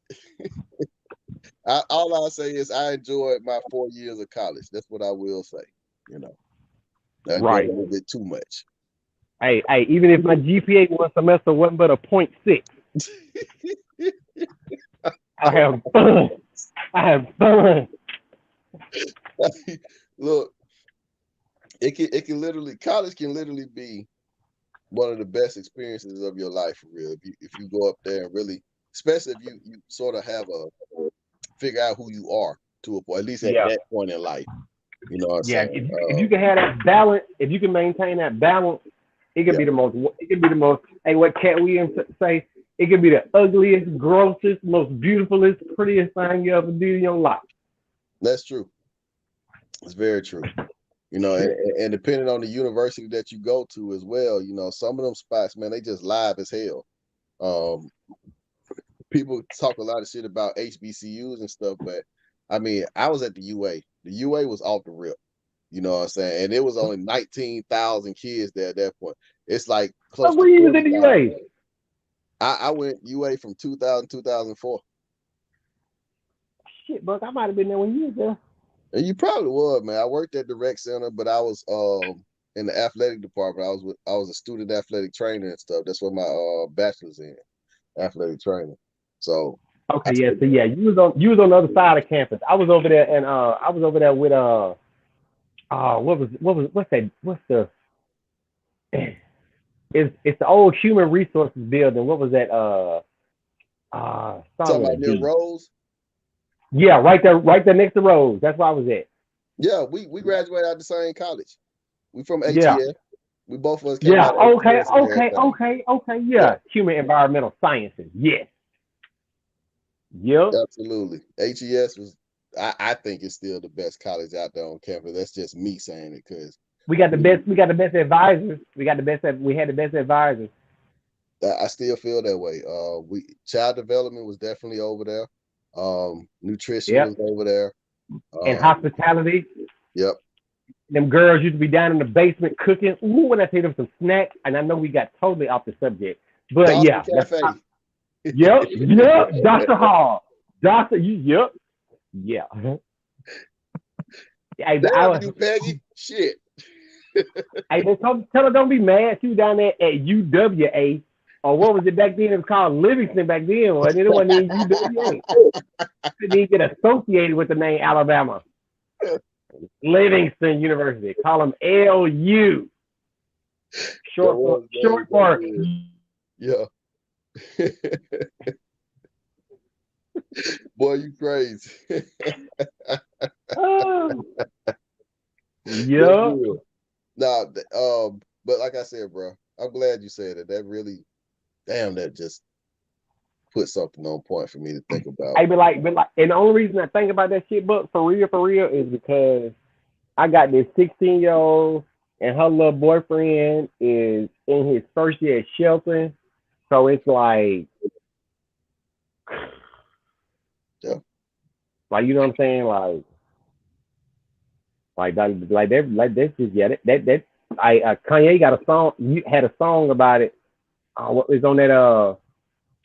All I'll say is I enjoyed my 4 years of college. That's what I will say. You know, I enjoyed Right. a little bit too much. Hey, even if my GPA one semester wasn't but a 0.6, I have fun. I have fun. Look, it can literally college can literally be one of the best experiences of your life for real. If you go up there and really, especially if you sort of have figure out who you are to a point, at least at Yeah. that point in life. You know what I'm Yeah. saying? If you can have that balance, if you can maintain that balance, it can Yeah. be the most. It can be the most. Hey, what Cat Williams say? It can be the ugliest, grossest, most beautifulest, prettiest thing you ever did in your life. That's true. It's very true. You know, and depending on the university that you go to as well, you know, some of them spots, man, they just live as hell. People talk a lot of shit about HBCUs and stuff, but I mean, I was at the UA. The UA was off the rip. You know what I'm saying? And it was only 19,000 kids there at that point. It's like close What to were you at the 40,000. UA? I went UA from 2000, 2004. Shit, Buck, I might have been there when you was there. And you probably would, man. I worked at the rec center, but I was in the athletic department. I was a student athletic trainer and stuff. That's what my bachelor's in athletic training. So Okay, yeah, so yeah, you was on the other side of campus. I was over there, and I was over there with what's the it's the old human resources building. What was that? talking With a about near D. Rose. Yeah, right there next to Rose. That's where I was at. Yeah, we graduated out the same college. We from ATS. Yeah. We both of us came Yeah. out of ATS and Okay. Yeah. Human environmental sciences. Yes. Yep. Absolutely. HES was, I think it's still the best college out there on campus. That's just me saying it because we got the best. We got the best advisors. We had the best advisors. I still feel that way. Child development was definitely over there. Nutrition was over there. And hospitality. Yep. Them girls used to be down in the basement cooking. Ooh, when I take them some snacks, and I know we got totally off the subject, but Dawson yeah. Cafe. Yep. Dr. Hall. Yep. Yeah. Hey, but I do Peggy. Shit. Hey, tell her don't be mad. She was down there at UWA, or what was it back then? It was called Livingston back then, wasn't it? It wasn't even UWA. Couldn't even get associated with the name Alabama. Livingston University. Call them LU. Short for. Yeah. Boy, you crazy. Yeah. Nah, but like I said, bro, I'm glad you said it. That really, that just put something on point for me to think about. Hey, but and the only reason I think about that shit, but for real, is because I got this 16-year-old and her little boyfriend is in his first year at Shelton. So it's like, yeah. Like, you know what I'm saying? That's just, yeah, Kanye got a song, you had a song about it. What was on that,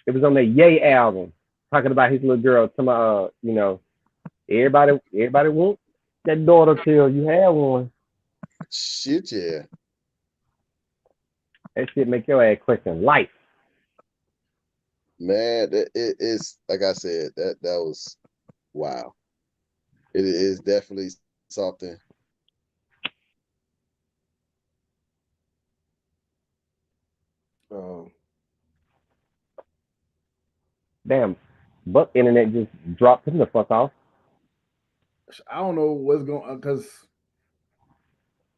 it was on that Ye album, talking about his little girl, talking about, everybody wants that daughter till you have one. Shit, yeah. That shit make your ass question life. Man, it's like I said, that was wow. It is definitely something. Damn, Buck internet just dropped him the fuck off. I don't know what's going on because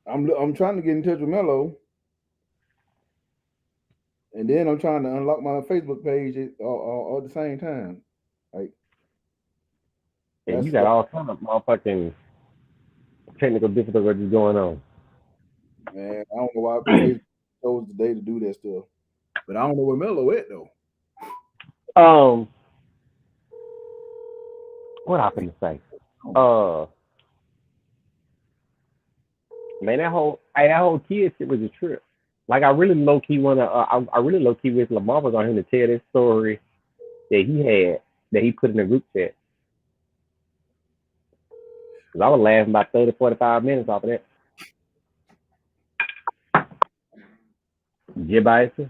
I'm trying to get in touch with Mello, and then I'm trying to unlock my Facebook page all at the same time. Like, And you got all kind of motherfucking technical difficulties going on. Man, I don't know why Facebook chose the day to do that stuff, but I don't know where Mello at though. What I finna say? Man, that whole kid shit was a trip. Like I really low key wanna, I really low key wish Lamar was on him to tell this story that he had that he put in the group chat. Cause I was laughing about 30, 45 minutes off of that. Jibbitis.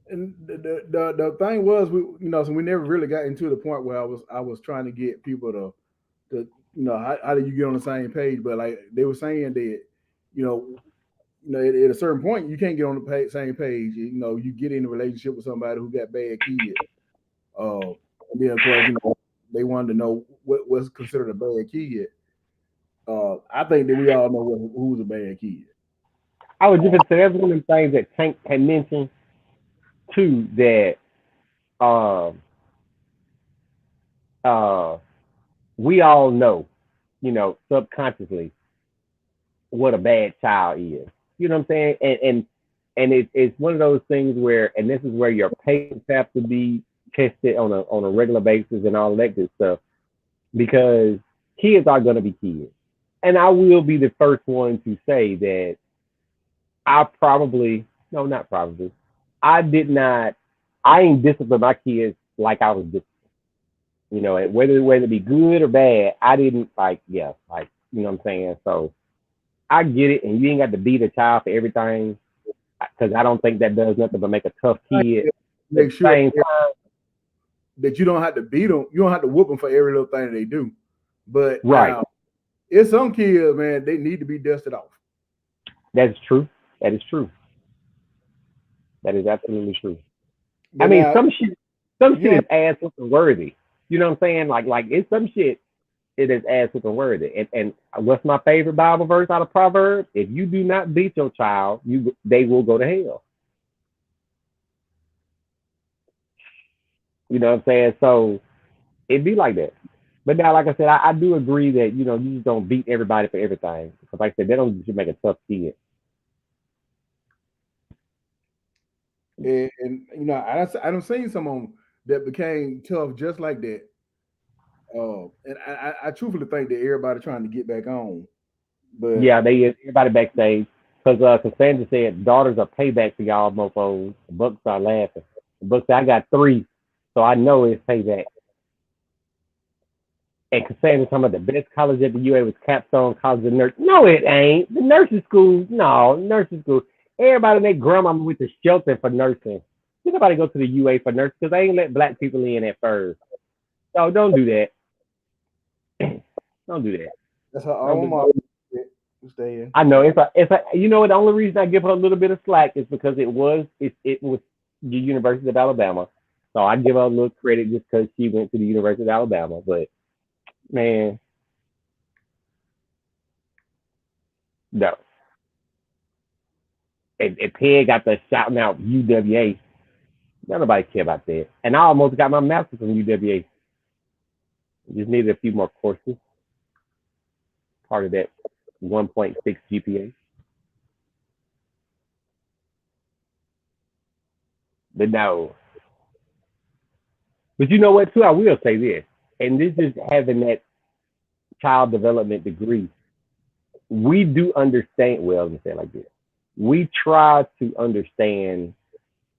And the thing was, so we never really got into the point where I was trying to get people to how do you get on the same page? But like they were saying that, at a certain point you can't get on the same page. You get in a relationship with somebody who got bad kids. And then of course, they wanted to know what's considered a bad kid. I think that we all know who's a bad kid. I was just gonna say that's one of the things that Tank had mentioned too, that we all know, subconsciously what a bad child is. You know what I'm saying? And it's one of those things where, and this is where your patience have to be tested on a regular basis and all that good stuff, because kids are gonna be kids. And I will be the first one to say that I ain't disciplined my kids like I was disciplined. Whether it be good or bad, I didn't you know what I'm saying? So I get it, and you ain't got to beat a child for everything, because I don't think that does nothing but make a tough kid. Make sure that you don't have to beat them, you don't have to whoop them for every little thing that they do. But right, it's some kids, man, they need to be dusted off. That's true. That is true. That is absolutely true. But I mean, some shit is ass whooping worthy. You know what I'm saying? Like it's some shit it is ass whooping worthy. And what's my favorite Bible verse out of Proverbs? If you do not beat your child, they will go to hell. You know what I'm saying? So it'd be like that. But now, like I said, I do agree that you just don't beat everybody for everything. Because like I said, that don't just make a tough kid. And I don't seen someone that became tough just like that. And I truthfully think that everybody trying to get back on. But yeah, everybody backstage. Because Cassandra said daughters are payback for y'all mofos. The Bucks are laughing. The Bucks said, I got 3, so I know it's payback. And Cassandra talking about the best college at the UA was Capstone College of Nurse. No, it ain't. The nursing school, nursing school. Everybody and their grandmama went to shelter for nursing. Did nobody go to the UA for nursing? Because they ain't let black people in at first. So don't do that. Don't do that. That's her own mom. I know it's a the only reason I give her a little bit of slack is because it was the University of Alabama. So I give her a little credit just because she went to the University of Alabama. But man, no. And Peg got the shouting out UWA. Nobody care about that. And I almost got my master's from UWA. Just needed a few more courses. Part of that 1.6 GPA. But no. But you know what, too? I will say this. And this is having that child development degree. We do understand, well, let me say it like this. We try to understand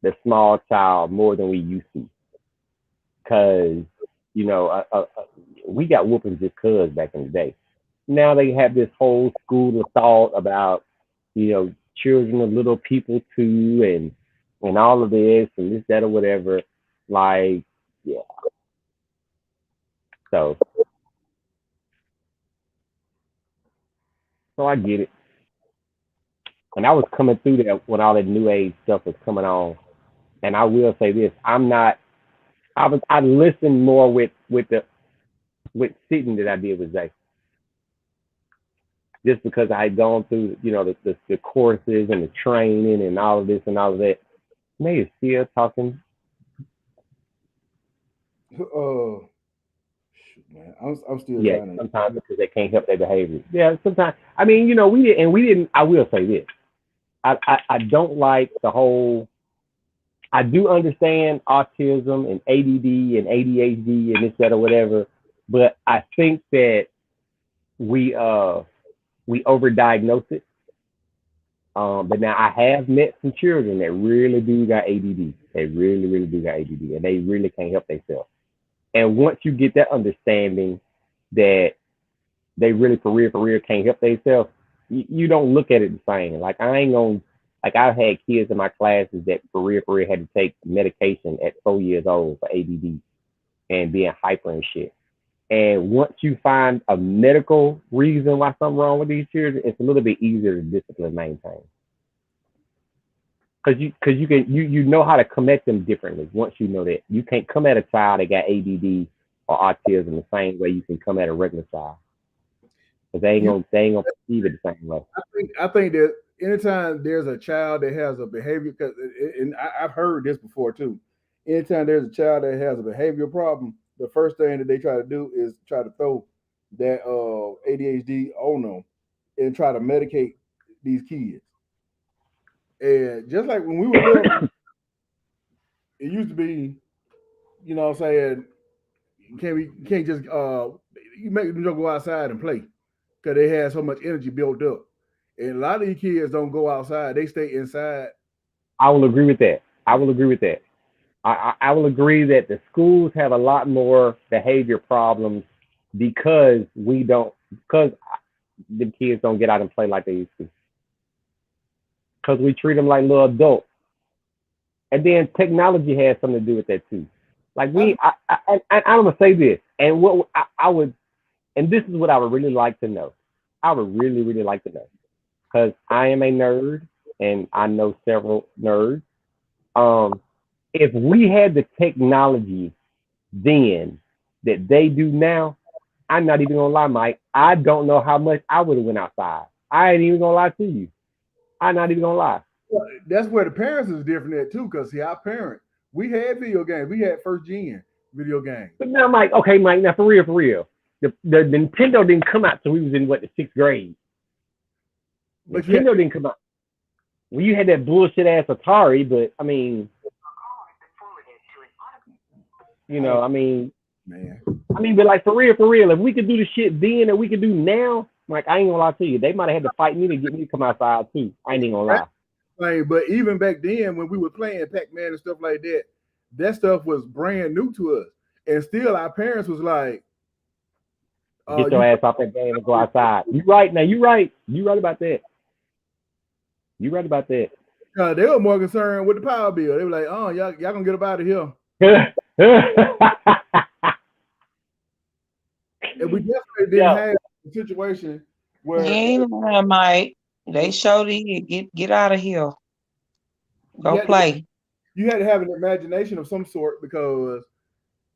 the small child more than we used to. Because, we got whoopings just cuz back in the day. Now they have this whole school of thought about, children are little people too, and all of this and this, that, or whatever. Like, yeah. So I get it. And I was coming through there when all that new age stuff was coming on. And I will say this: I listened more with sitting than I did with Zay, just because I had gone through the courses and the training and all of this and all of that. They is still talking. Man, I'm still Yeah, trying to. sometimes because they can't help their behavior. Yeah, sometimes. I mean, we didn't. I will say this: I don't like the whole. I do understand autism and ADD and ADHD and this, that, or whatever, but I think that we overdiagnose it. But now I have met some children that really do got ADD. They really, really do got ADD, and they really can't help themselves. And once you get that understanding that they really for real can't help themselves, you don't look at it the same. Like I ain't gonna like I've had kids in my classes that for real had to take medication at 4 years old for ADD and being hyper and shit. And once you find a medical reason why something wrong with these children, it's a little bit easier to discipline maintain. Because you know how to come at them differently. Once you know that you can't come at a child that got ADD or autism the same way you can come at a regular child. Because they ain't gonna perceive it the same way. I think that anytime there's a child that has a behavior, and I've heard this before too. Anytime there's a child that has a behavioral problem, the first thing that they try to do is try to throw that ADHD on them and try to medicate these kids. And just like when we were little, it used to be, you know what I'm saying, you can't just you make them go outside and play because they have so much energy built up. And a lot of these kids don't go outside; they stay inside. I will agree with that. I will agree that the schools have a lot more behavior problems because because the kids don't get out and play like they used to. Because we treat them like little adults. And then technology has something to do with that too. Like I'm gonna say this, and what I would, and this is what I would really like to know. I would really, really like to know, because I am a nerd and I know several nerds. If we had the technology then that they do now, I'm not even gonna lie, Mike. I don't know how much I would have went outside. I ain't even gonna lie to you. I'm not even gonna lie. Well, that's where the parents is different at too, because see, our parents, we had video games. We had first gen video games. But now, Mike, okay, Mike, now for real. The Nintendo didn't come out till we was in the 6th grade. But Nintendo didn't come out. Well, you had that bullshit ass Atari, but I mean, but like for real, if we could do the shit then that we could do now, like I ain't gonna lie to you, they might have had to fight me to get me to come outside too. I ain't even gonna lie. Right, but even back then when we were playing Pac-Man and stuff like that, that stuff was brand new to us. And still our parents was like, get your ass off that game and go outside. You right now, you right about that. You right about that. They were more concerned with the power bill. They were like, oh, y'all gonna get up out of here. And we definitely didn't have a situation where Mike, they showed it. Get out of here. Go play. You had to have an imagination of some sort because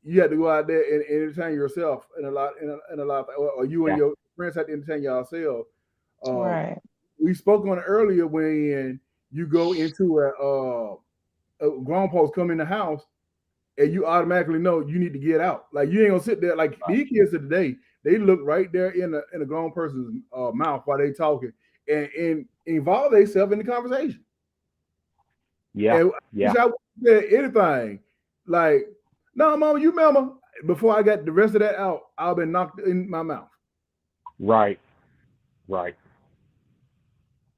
you had to go out there and entertain yourself in a lot, or you and your friends had to entertain yourselves. Right. We spoke on it earlier when you go into a grown folks come in the house and you automatically know you need to get out. Like you ain't gonna sit there like these kids of today. They look right there in a grown person's mouth while they talking and involve themselves in the conversation. Yeah. I said anything like, no, mama, you remember before I got the rest of that out, I've been knocked in my mouth. Right.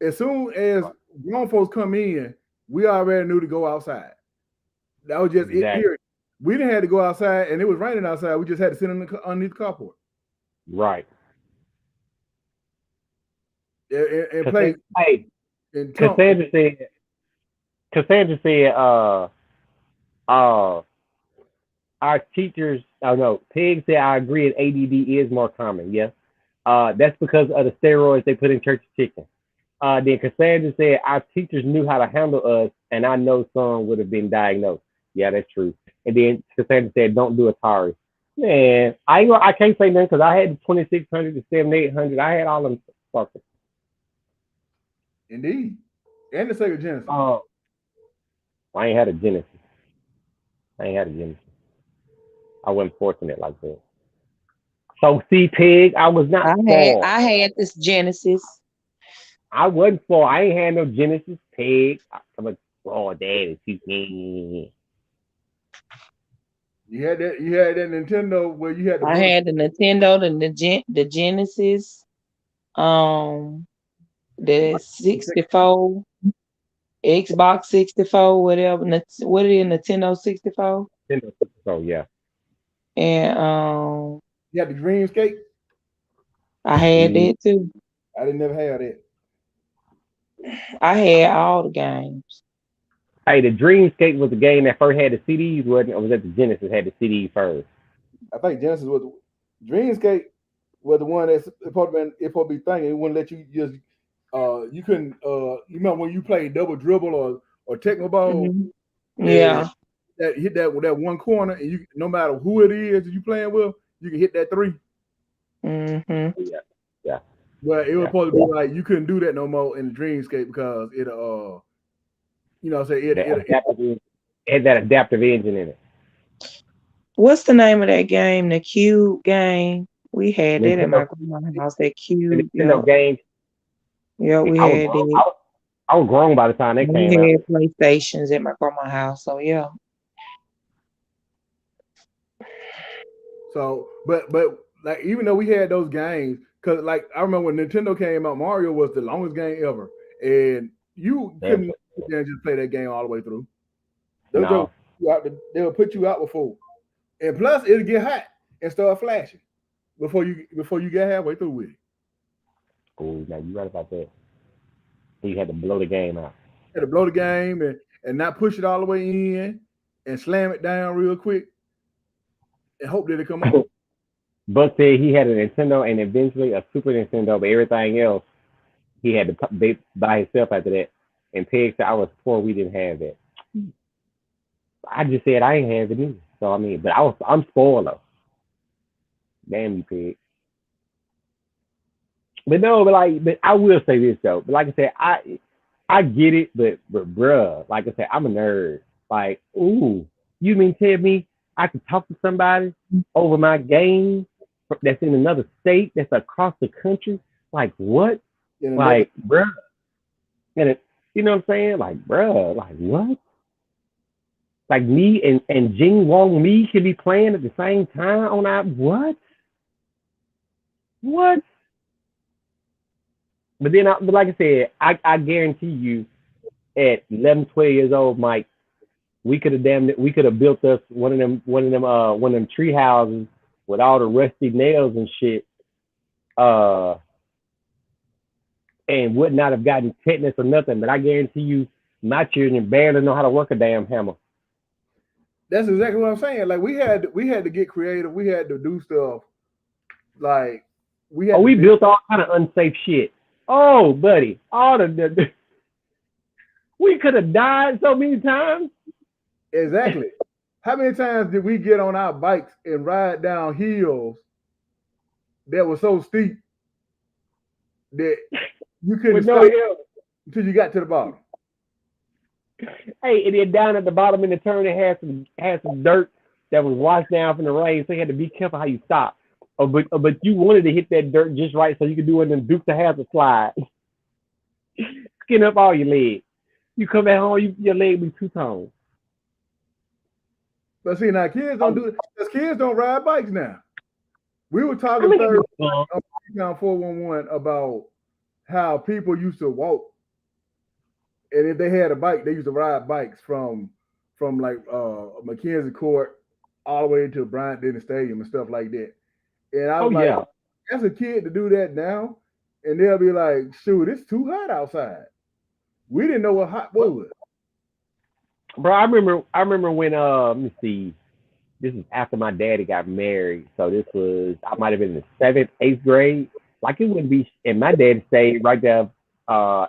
As soon as grown folks come in, we already knew to go outside. That was just it. Period. We didn't have to go outside, and it was raining outside. We just had to sit underneath the carport. Right. And play. Cassandra said, our teachers, oh no, Peg said, I agree, and ADD is more common. Yes. That's because of the steroids they put in church chicken. Then Cassandra said, our teachers knew how to handle us, and I know some would have been diagnosed. Yeah, that's true. And then Cassandra said, don't do Atari. Man, I can't say nothing because I had the 2600, the 7800. I had all them fuckers. Indeed. And the Sega Genesis. I ain't had a Genesis. I wasn't fortunate like that. So see, Pig, I was not spoiled. I had this Genesis. I wasn't spoiled. I ain't had no Genesis, Pig. I'm like, oh, daddy, you had that. You had that Nintendo where you had. I had the Nintendo, the Genesis, the 64, Xbox 64, whatever. What is Nintendo 64? Nintendo 64, yeah. And you had the Dreamscape. I had that too. I didn't never have that. I had all the games. Hey, the Dreamscape was the game that first had the CDs, wasn't it? Or was that the Genesis had the CD first? I think Genesis was Dreamscape was the one that's supposed to be thinking. It wouldn't let you just you couldn't you remember when you played double dribble or Tecmo Bowl? Mm-hmm. Yeah. That hit that with that one corner, and you no matter who it is you playing with, you can hit that 3. Mm-hmm. Yeah. But it was supposed to be like you couldn't do that no more in the Dreamscape because it you know say it had that adaptive engine in it. What's the name of that game? The Cube game. We had it at my grandma's house. That Cube. Nintendo game. Yeah, we had it. I was grown by the time they came out. We had PlayStations at my grandma's house, so yeah. So, but like even though we had those games, because like I remember when Nintendo came out, Mario was the longest game ever, and you couldn't just play that game all the way through. They'll put you out before, and plus it'll get hot and start flashing before you get halfway through with it. Oh, now you're right about that. You had to blow the game out. You had to blow the game and not push it all the way in and slam it down real quick and hope that it come on. Buck said he had a Nintendo and eventually a Super Nintendo, but everything else he had to buy himself after that. And Peg said, I was poor, we didn't have that. I just said I ain't have it either. So I mean, but I'm spoiled though. Damn you, Peg. But I will say this though. But like I said, I get it, but bruh, like I said, I'm a nerd. Like, ooh, you mean tell me I can talk to somebody over my game that's in another state, that's across the country? Like what? Like, bruh. And you know what I'm saying? Like, bruh, like what? Like me and Jing Wong Mi can be playing at the same time on our what? What? But then, but like I said, I guarantee you, at 11, 12 years old, Mike, we could have built us one of them tree houses with all the rusty nails and shit, and would not have gotten tetanus or nothing. But I guarantee you, my children barely know how to work a damn hammer. That's exactly what I'm saying. Like we had to get creative. We had to do stuff. Like we built all kind of unsafe shit. Oh, buddy, all the we could have died so many times. Exactly. How many times did we get on our bikes and ride down hills that were so steep that you couldn't stop until you got to the bottom? Hey, and then down at the bottom in the turn, it had some dirt that was washed down from the rain, so you had to be careful how you stop. But you wanted to hit that dirt just right so you could do one of them Dukes of Hazzard slide. Skin up all your legs. You come back home, your leg be two-toned. But see, now kids don't do it because kids don't ride bikes now. We were talking Thursday on 411 about how people used to walk, and if they had a bike, they used to ride bikes from like Mackenzie Court all the way to Bryant Denny Stadium and stuff like that. And I was as a kid to do that now, and they'll be like, shoot, it's too hot outside. We didn't know what hot was. Bro, I remember when let me see. This is after my daddy got married. So this was I might have been in the seventh, eighth grade. Like it wouldn't be and my dad stayed right there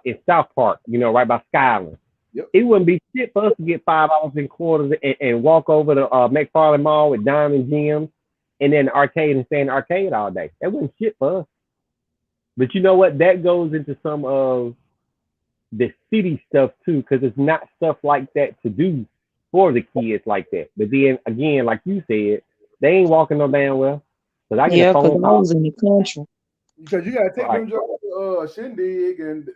in South Park, right by Skyland. Yep. It wouldn't be shit for us to get $5 in quarters and walk over to McFarland Mall with Diamond Gems and then the arcade and stay in the arcade all day. That wasn't shit for us. But you know what? That goes into some of the city stuff too, because it's not stuff like that to do for the kids like that. But then again, like you said, they ain't walking no damn well. Cause I get a Yeah, because phone I call. was in the country. Because you gotta take Right, them jobs to Shindig and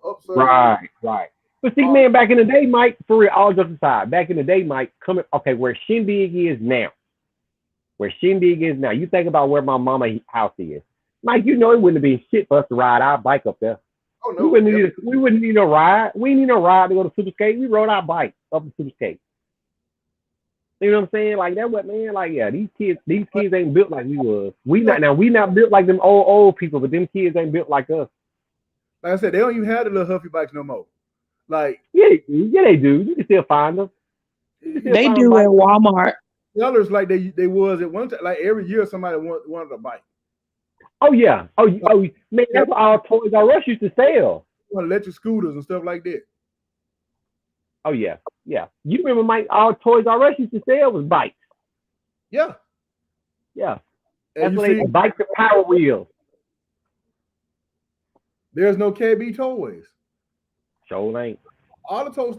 Upsurge. right. But see, man, back in the day, Mike, for real, all jokes aside, back in the day, Mike, where Shindig is now, you think about where my mama house is. Mike, it wouldn't have been shit for us to ride our bike up there. Oh no, we wouldn't need no ride. We didn't need no ride to go to Superskate. We rode our bike up to Superskate. You know what I'm saying? Like that, what man? Like yeah, these kids ain't built like we was. We not built like them old people, but them kids ain't built like us. Like I said, they don't even have the little Huffy bikes no more. Like yeah, they do. You can still find them. They do at Walmart. Sellers like they was at one time. Like every year, somebody wanted a bike. Oh yeah. Oh man, that's what all Toys R Us used to sell. Electric scooters and stuff like that. Oh yeah. You remember Mike? All Toys R Us used to sell was bikes. Yeah. That's what they bikes and Power Wheels. There's no KB Toys. Sure ain't. All the toy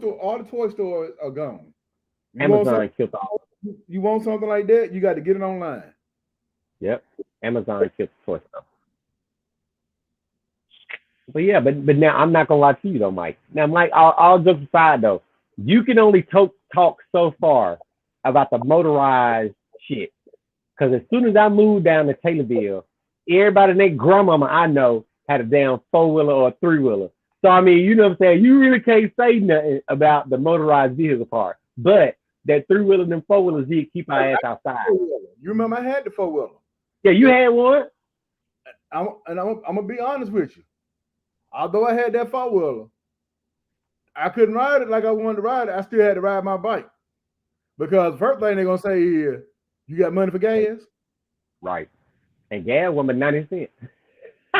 stores are gone. Amazon killed all. You want something like that? You got to get it online. Yep. Amazon killed the toy stuff. But yeah, but now I'm not gonna lie to you though, Mike. Now, Mike, all jokes aside though, you can only talk so far about the motorized shit. Because as soon as I moved down to Taylorville, everybody and their grandmama I know had a damn 4-wheeler or a 3-wheeler. So I mean, you know what I'm saying? You really can't say nothing about the motorized vehicle part. But that 3-wheeler and them 4-wheelers did keep our ass outside. You remember I had the 4-wheeler. Yeah, you had one. I'm gonna be honest with you. Although I had that 4-wheeler, I couldn't ride it like I wanted to ride it. I still had to ride my bike. Because the first thing they're gonna say is, you got money for gas? Right. And gas was 90 cents.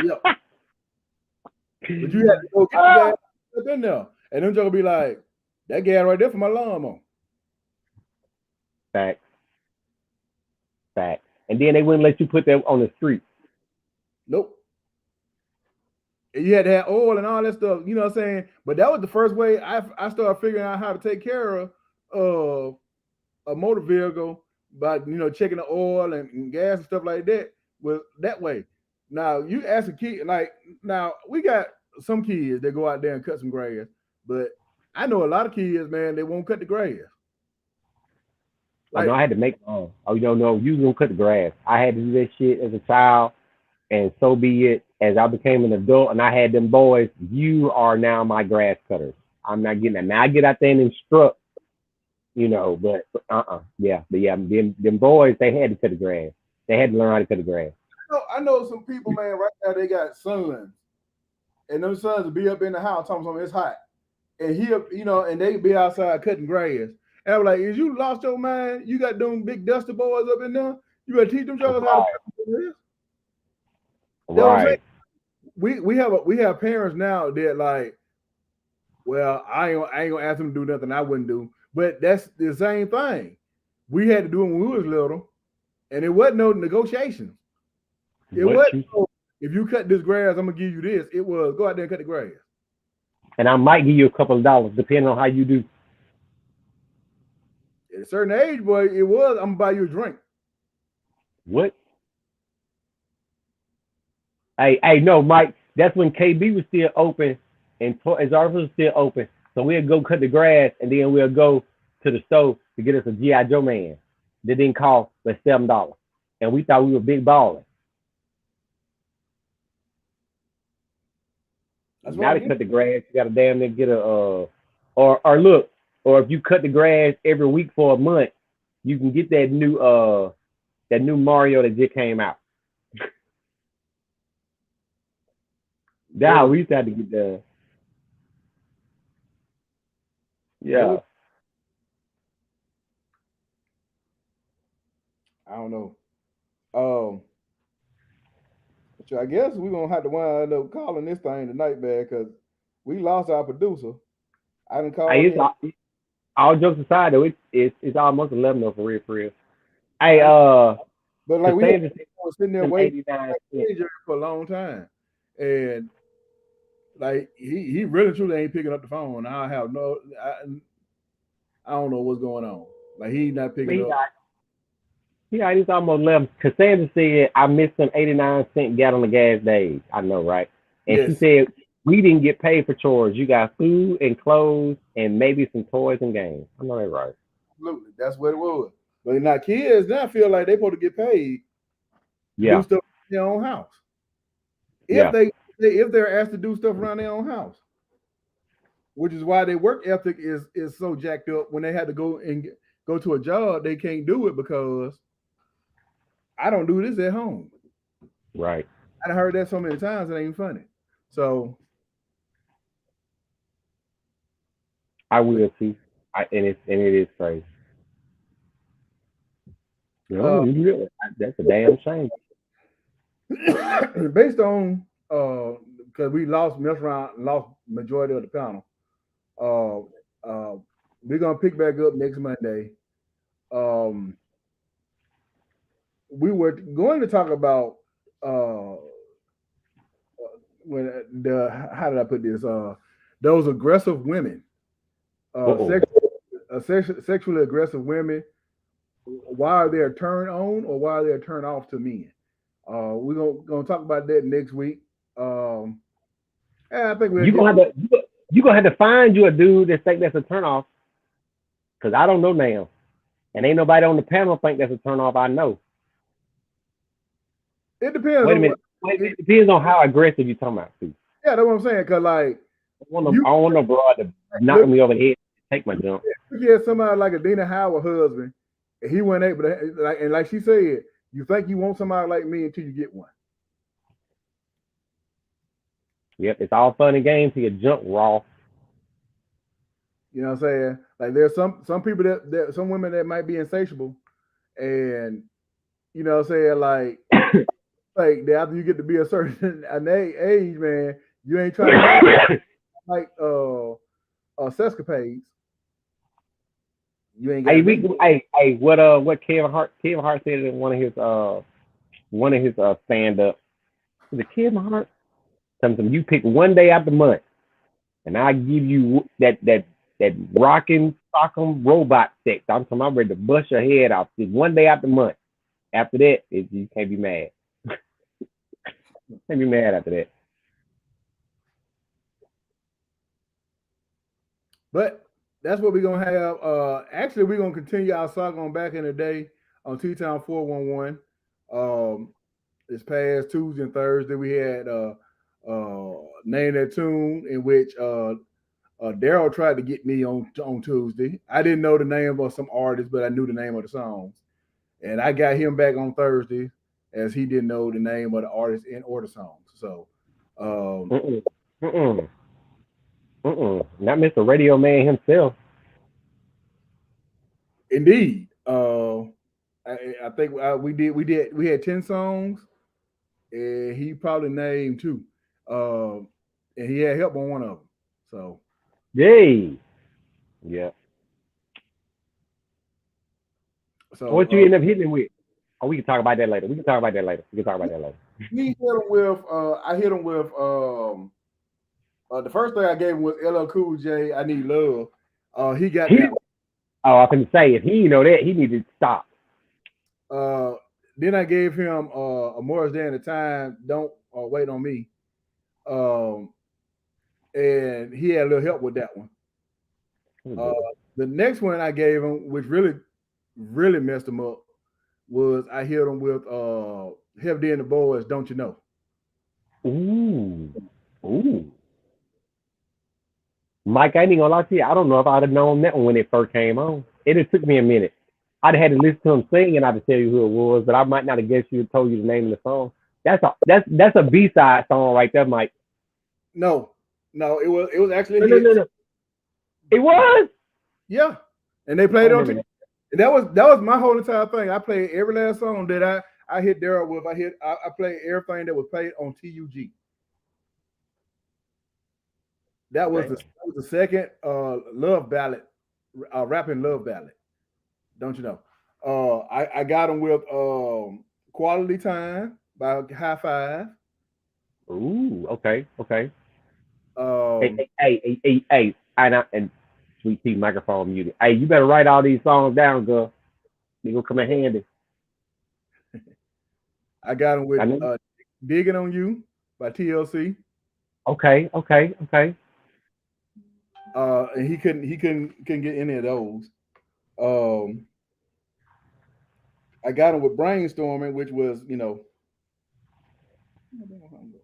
Yep. But you had to go get the gas up in there. And them gonna be like, that gas right there for my lawnmower. Facts. And then they wouldn't let you put that on the street. Nope. And you had to have oil and all that stuff, you know what I'm saying? But that was the first way I started figuring out how to take care of a motor vehicle by, checking the oil and gas and stuff like that. Was that way. Now, you ask a kid, now we got some kids that go out there and cut some grass, but I know a lot of kids, man, they won't cut the grass. I had to make my own. No, you gonna cut the grass. I had to do that shit as a child, and so be it. As I became an adult and I had them boys, you are now my grass cutters. I'm not getting that. Now I get out there and instruct, but them boys, they had to cut the grass. They had to learn how to cut the grass. I know some people, man, right now they got sons, and those sons will be up in the house talking something, it's hot. And and they be outside cutting grass. And I was like, is you lost your mind? You got them big dusty boys up in there? You gotta teach them how to cut grass. Right. We have parents now that like, well, I ain't gonna ask them to do nothing I wouldn't do, but that's the same thing. We had to do it when we was little, and it wasn't no negotiations. It wasn't if you cut this grass, I'm gonna give you this. It was go out there and cut the grass. And I might give you a couple of dollars depending on how you do. At a certain age, boy, it was I'm gonna buy you a drink. What? Hey, no, Mike. That's when KB was still open and Toys R Us was still open. So we'll go cut the grass and then we'll go to the store to get us a G.I. Joe man that didn't cost but $7. And we thought we were big ballers. Now to cut the grass, you gotta damn near get or if you cut the grass every week for a month, you can get that new Mario that just came out. Now we used to have to get the Yeah. I don't know. So I guess we're gonna have to wind up calling this thing tonight, man, because we lost our producer. I didn't call Hey, him. all jokes aside though, it's almost 11 though, for real, for real. Hey, but like we Cassandra was sitting there said waiting 89 for a long time, and like he really truly ain't picking up the phone. I don't know what's going on. Like he's not picking up. Yeah, he's almost 11. Cassandra said I missed some 89-cent gallon of gas days. I know, right? And she Yes. said we didn't get paid for chores. You got food and clothes and maybe some toys and games. I know that right. Absolutely, that's what it was. But now kids now feel like they supposed to get paid to do stuff in their own house. If they're asked to do stuff around their own house, which is why their work ethic is so jacked up. When they had to go to a job, they can't do it because I don't do this at home. Right. I heard that so many times, it ain't funny. So I will see. And it is crazy. No, that's a damn shame. Based on because we lost majority of the panel. We're gonna pick back up next Monday. We were going to talk about when how did I put this? Those aggressive women, sexually aggressive women. Why are they a turn on or why are they a turn off to men? We're gonna talk about that next week. I think you're gonna have to find you a dude that think that's a turn off. Cause I don't know now. And ain't nobody on the panel think that's a turn off, I know. It depends. Wait a minute. It depends on how aggressive you're talking about too. Yeah, that's what I'm saying. Cause like I don't want no broad to knock me over the head and take my jump. Yeah, somebody like a Dina Howard husband, and he wasn't able to like she said, you think you want somebody like me until you get one. Yep, it's all fun and games till you jump raw. You know what I'm saying? Like there's some people that some women that might be insatiable, and you know what I'm saying, like after you get to be a certain age, man, you ain't trying to have like sescapades. You ain't got. What Kevin Hart said in one of his stand up. Was it Kevin Hart? Something you pick one day out the month, and I give you that rocking sock'em robot sex. I'm ready to bust your head off. Just one day out the month. After that, you can't be mad. Can't be mad after that. But that's what we're gonna have. Actually, we're gonna continue our saga on Back in the Day on T-Town 411. This past Tuesday and Thursday, we had Name That Tune, in which Daryl tried to get me on Tuesday. I didn't know the name of some artists, but I knew the name of the songs. And I got him back on Thursday, as he didn't know the name of the artist or the songs. So Not Mr. Radio Man himself. Indeed. I think we had 10 songs, and he probably named 2. And he had help on one of them. So yay. Yeah. So what you end up hitting with? Oh, we can talk about that later. We hit him with I hit him with the first thing I gave him was LL Cool J, I Need Love. He got that one. Oh, I can say if he know that, he needed to stop. Then I gave him A Morris Day at a Time, Don't Wait on Me. And he had a little help with that one. The next one I gave him, which really messed him up, was I hit him with Heavy D and the Boys, Don't You Know? Ooh. Mike, I ain't gonna lie to you. I don't know if I'd have known that one when it first came on. It just took me a minute. I'd have had to listen to him sing and I'd tell you who it was, but I might not have guessed you and told you the name of the song. That's a B-side song right there, Mike. No, it was actually no. It was? Yeah, and they played on. That was my whole entire thing. I played every last song that I hit Daryl with. I played everything that was played on TUG. That was the second love ballad, rapping love ballad. Don't you know? I got them with Quality Time by High Five. Ooh, okay. Um, Hey, and Sweet Tea microphone muted. Hey, you better write all these songs down, girl. They gonna come in handy. I got them with Digging on You by TLC. Okay. And he couldn't get any of those. I got him with Brainstorming, which was,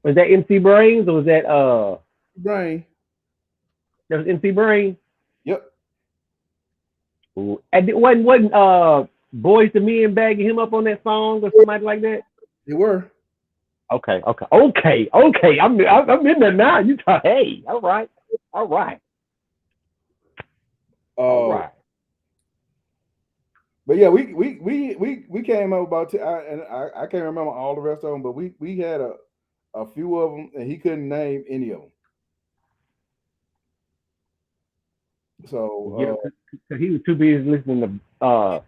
Was that MC Brains or was that Brain? That was MC Brain. Yep. Ooh. And it wasn't Boys to Men bagging him up on that song or somebody like that? They were. Okay. I'm in there now. You talk. Hey, all right. But yeah, we came up about I can't remember all the rest of them, but we had a few of them, and he couldn't name any of them. So he was too busy listening to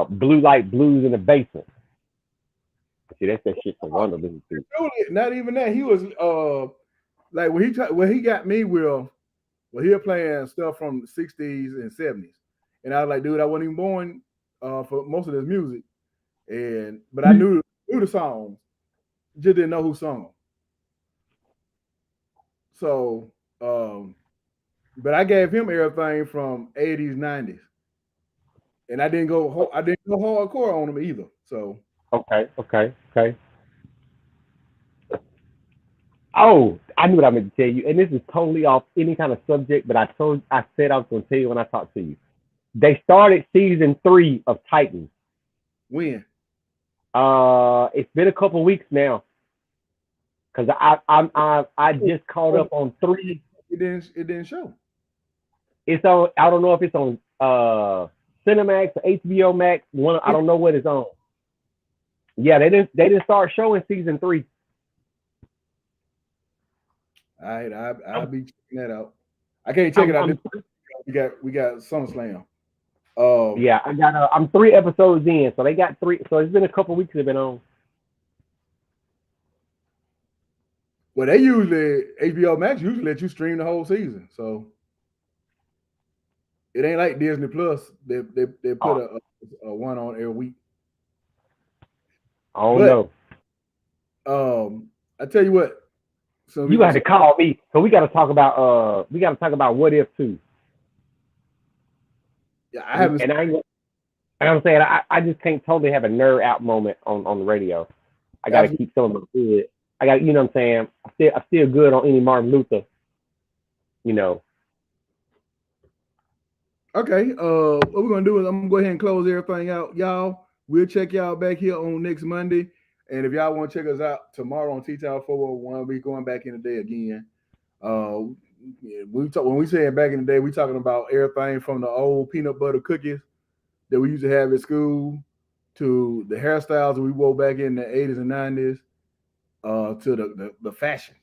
Blue Light Blues in the basement. See, that's that shit for one to listen to. Not even that. He was like when he got me with, he was playing stuff from the 60s and 70s, and I was like, dude, I wasn't even born for most of this music, but I knew the songs, just didn't know who sung them. So, but I gave him everything from 80s, 90s, and I didn't go hardcore on him either. So okay. Oh, I knew what I meant to tell you, and this is totally off any kind of subject, but I said I was going to tell you when I talked to you. They started season 3 of Titans. When? It's been a couple weeks now, because I just caught up on 3. It didn't show. It's on. I don't know if it's on Cinemax or HBO Max. I don't know what it's on. Yeah, they didn't start showing season 3. All right, I'll be checking that out. I can't check it out. We got SummerSlam. Yeah, I'm 3 episodes in, so they got 3. So it's been a couple weeks they've been on. Well, they usually HBO Max usually let you stream the whole season, so it ain't like Disney Plus. They put a one on every week. I don't know. I tell you what. So you got to call me. So we got to talk about What If too. Yeah, I haven't. And I'm saying I just can't totally have a nerd out moment on the radio. I got to keep some of my good. I got, you know what I'm saying. I still good on any Martin Luther. You know. Okay. What we're gonna do is I'm gonna go ahead and close everything out, y'all. We'll check y'all back here on next Monday. And if y'all want to check us out tomorrow on T-Town 401, we going back in the day again. When we say back in the day, we talking about everything from the old peanut butter cookies that we used to have at school to the hairstyles that we wore back in the 80s and 90s, to the fashion.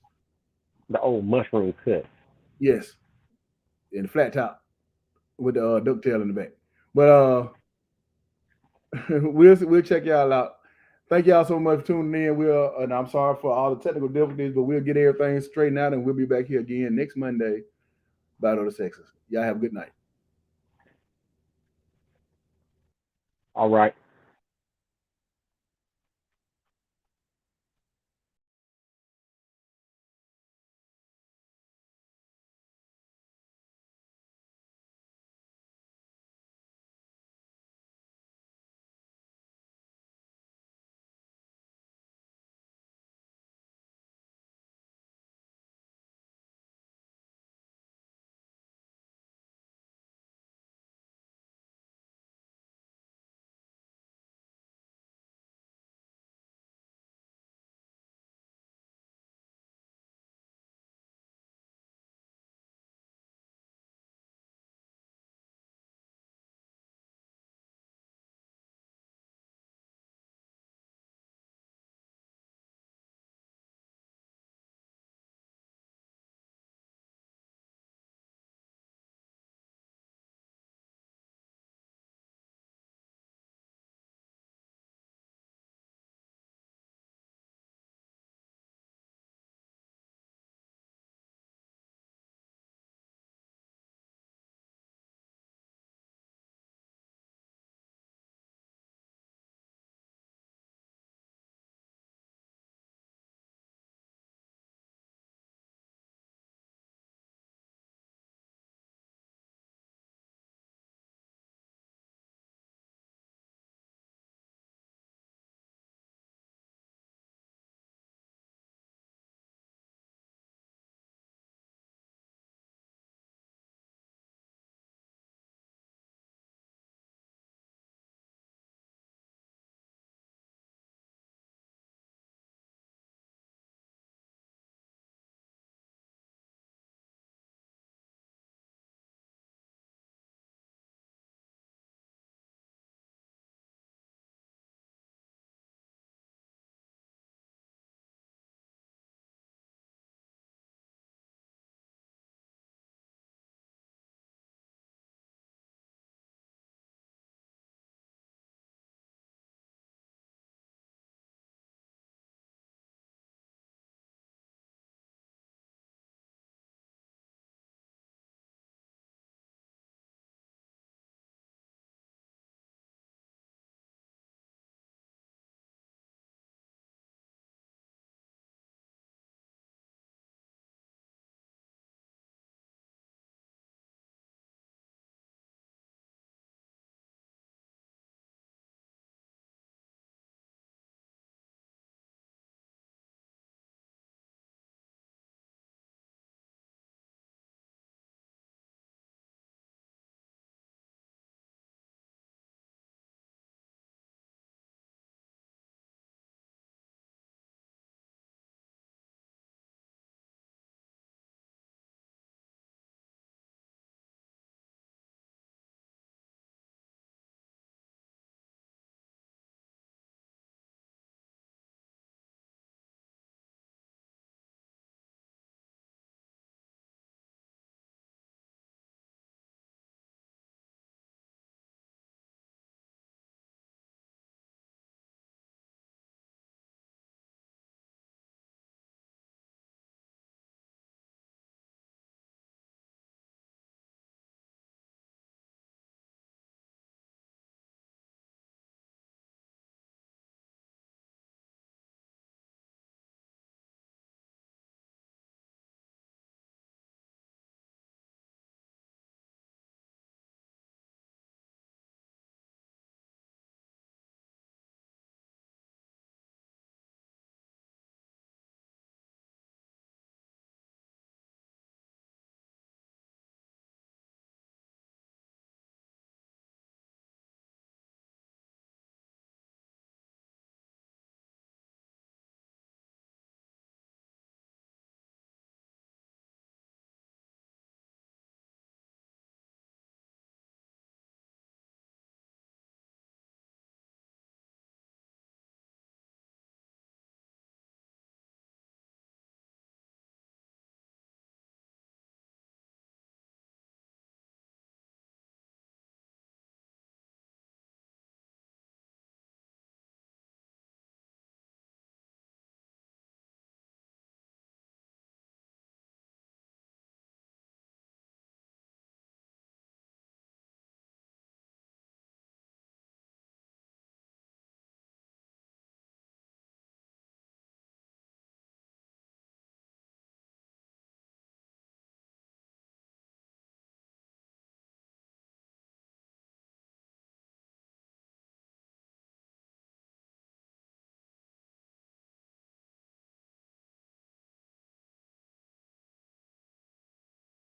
The old mushroom cut. Yes. And the flat top with the ducktail in the back. But we'll check y'all out. Thank y'all so much for tuning in. And I'm sorry for all the technical difficulties, but we'll get everything straightened out, and we'll be back here again next Monday. Battle of the Sexes. Y'all have a good night. All right.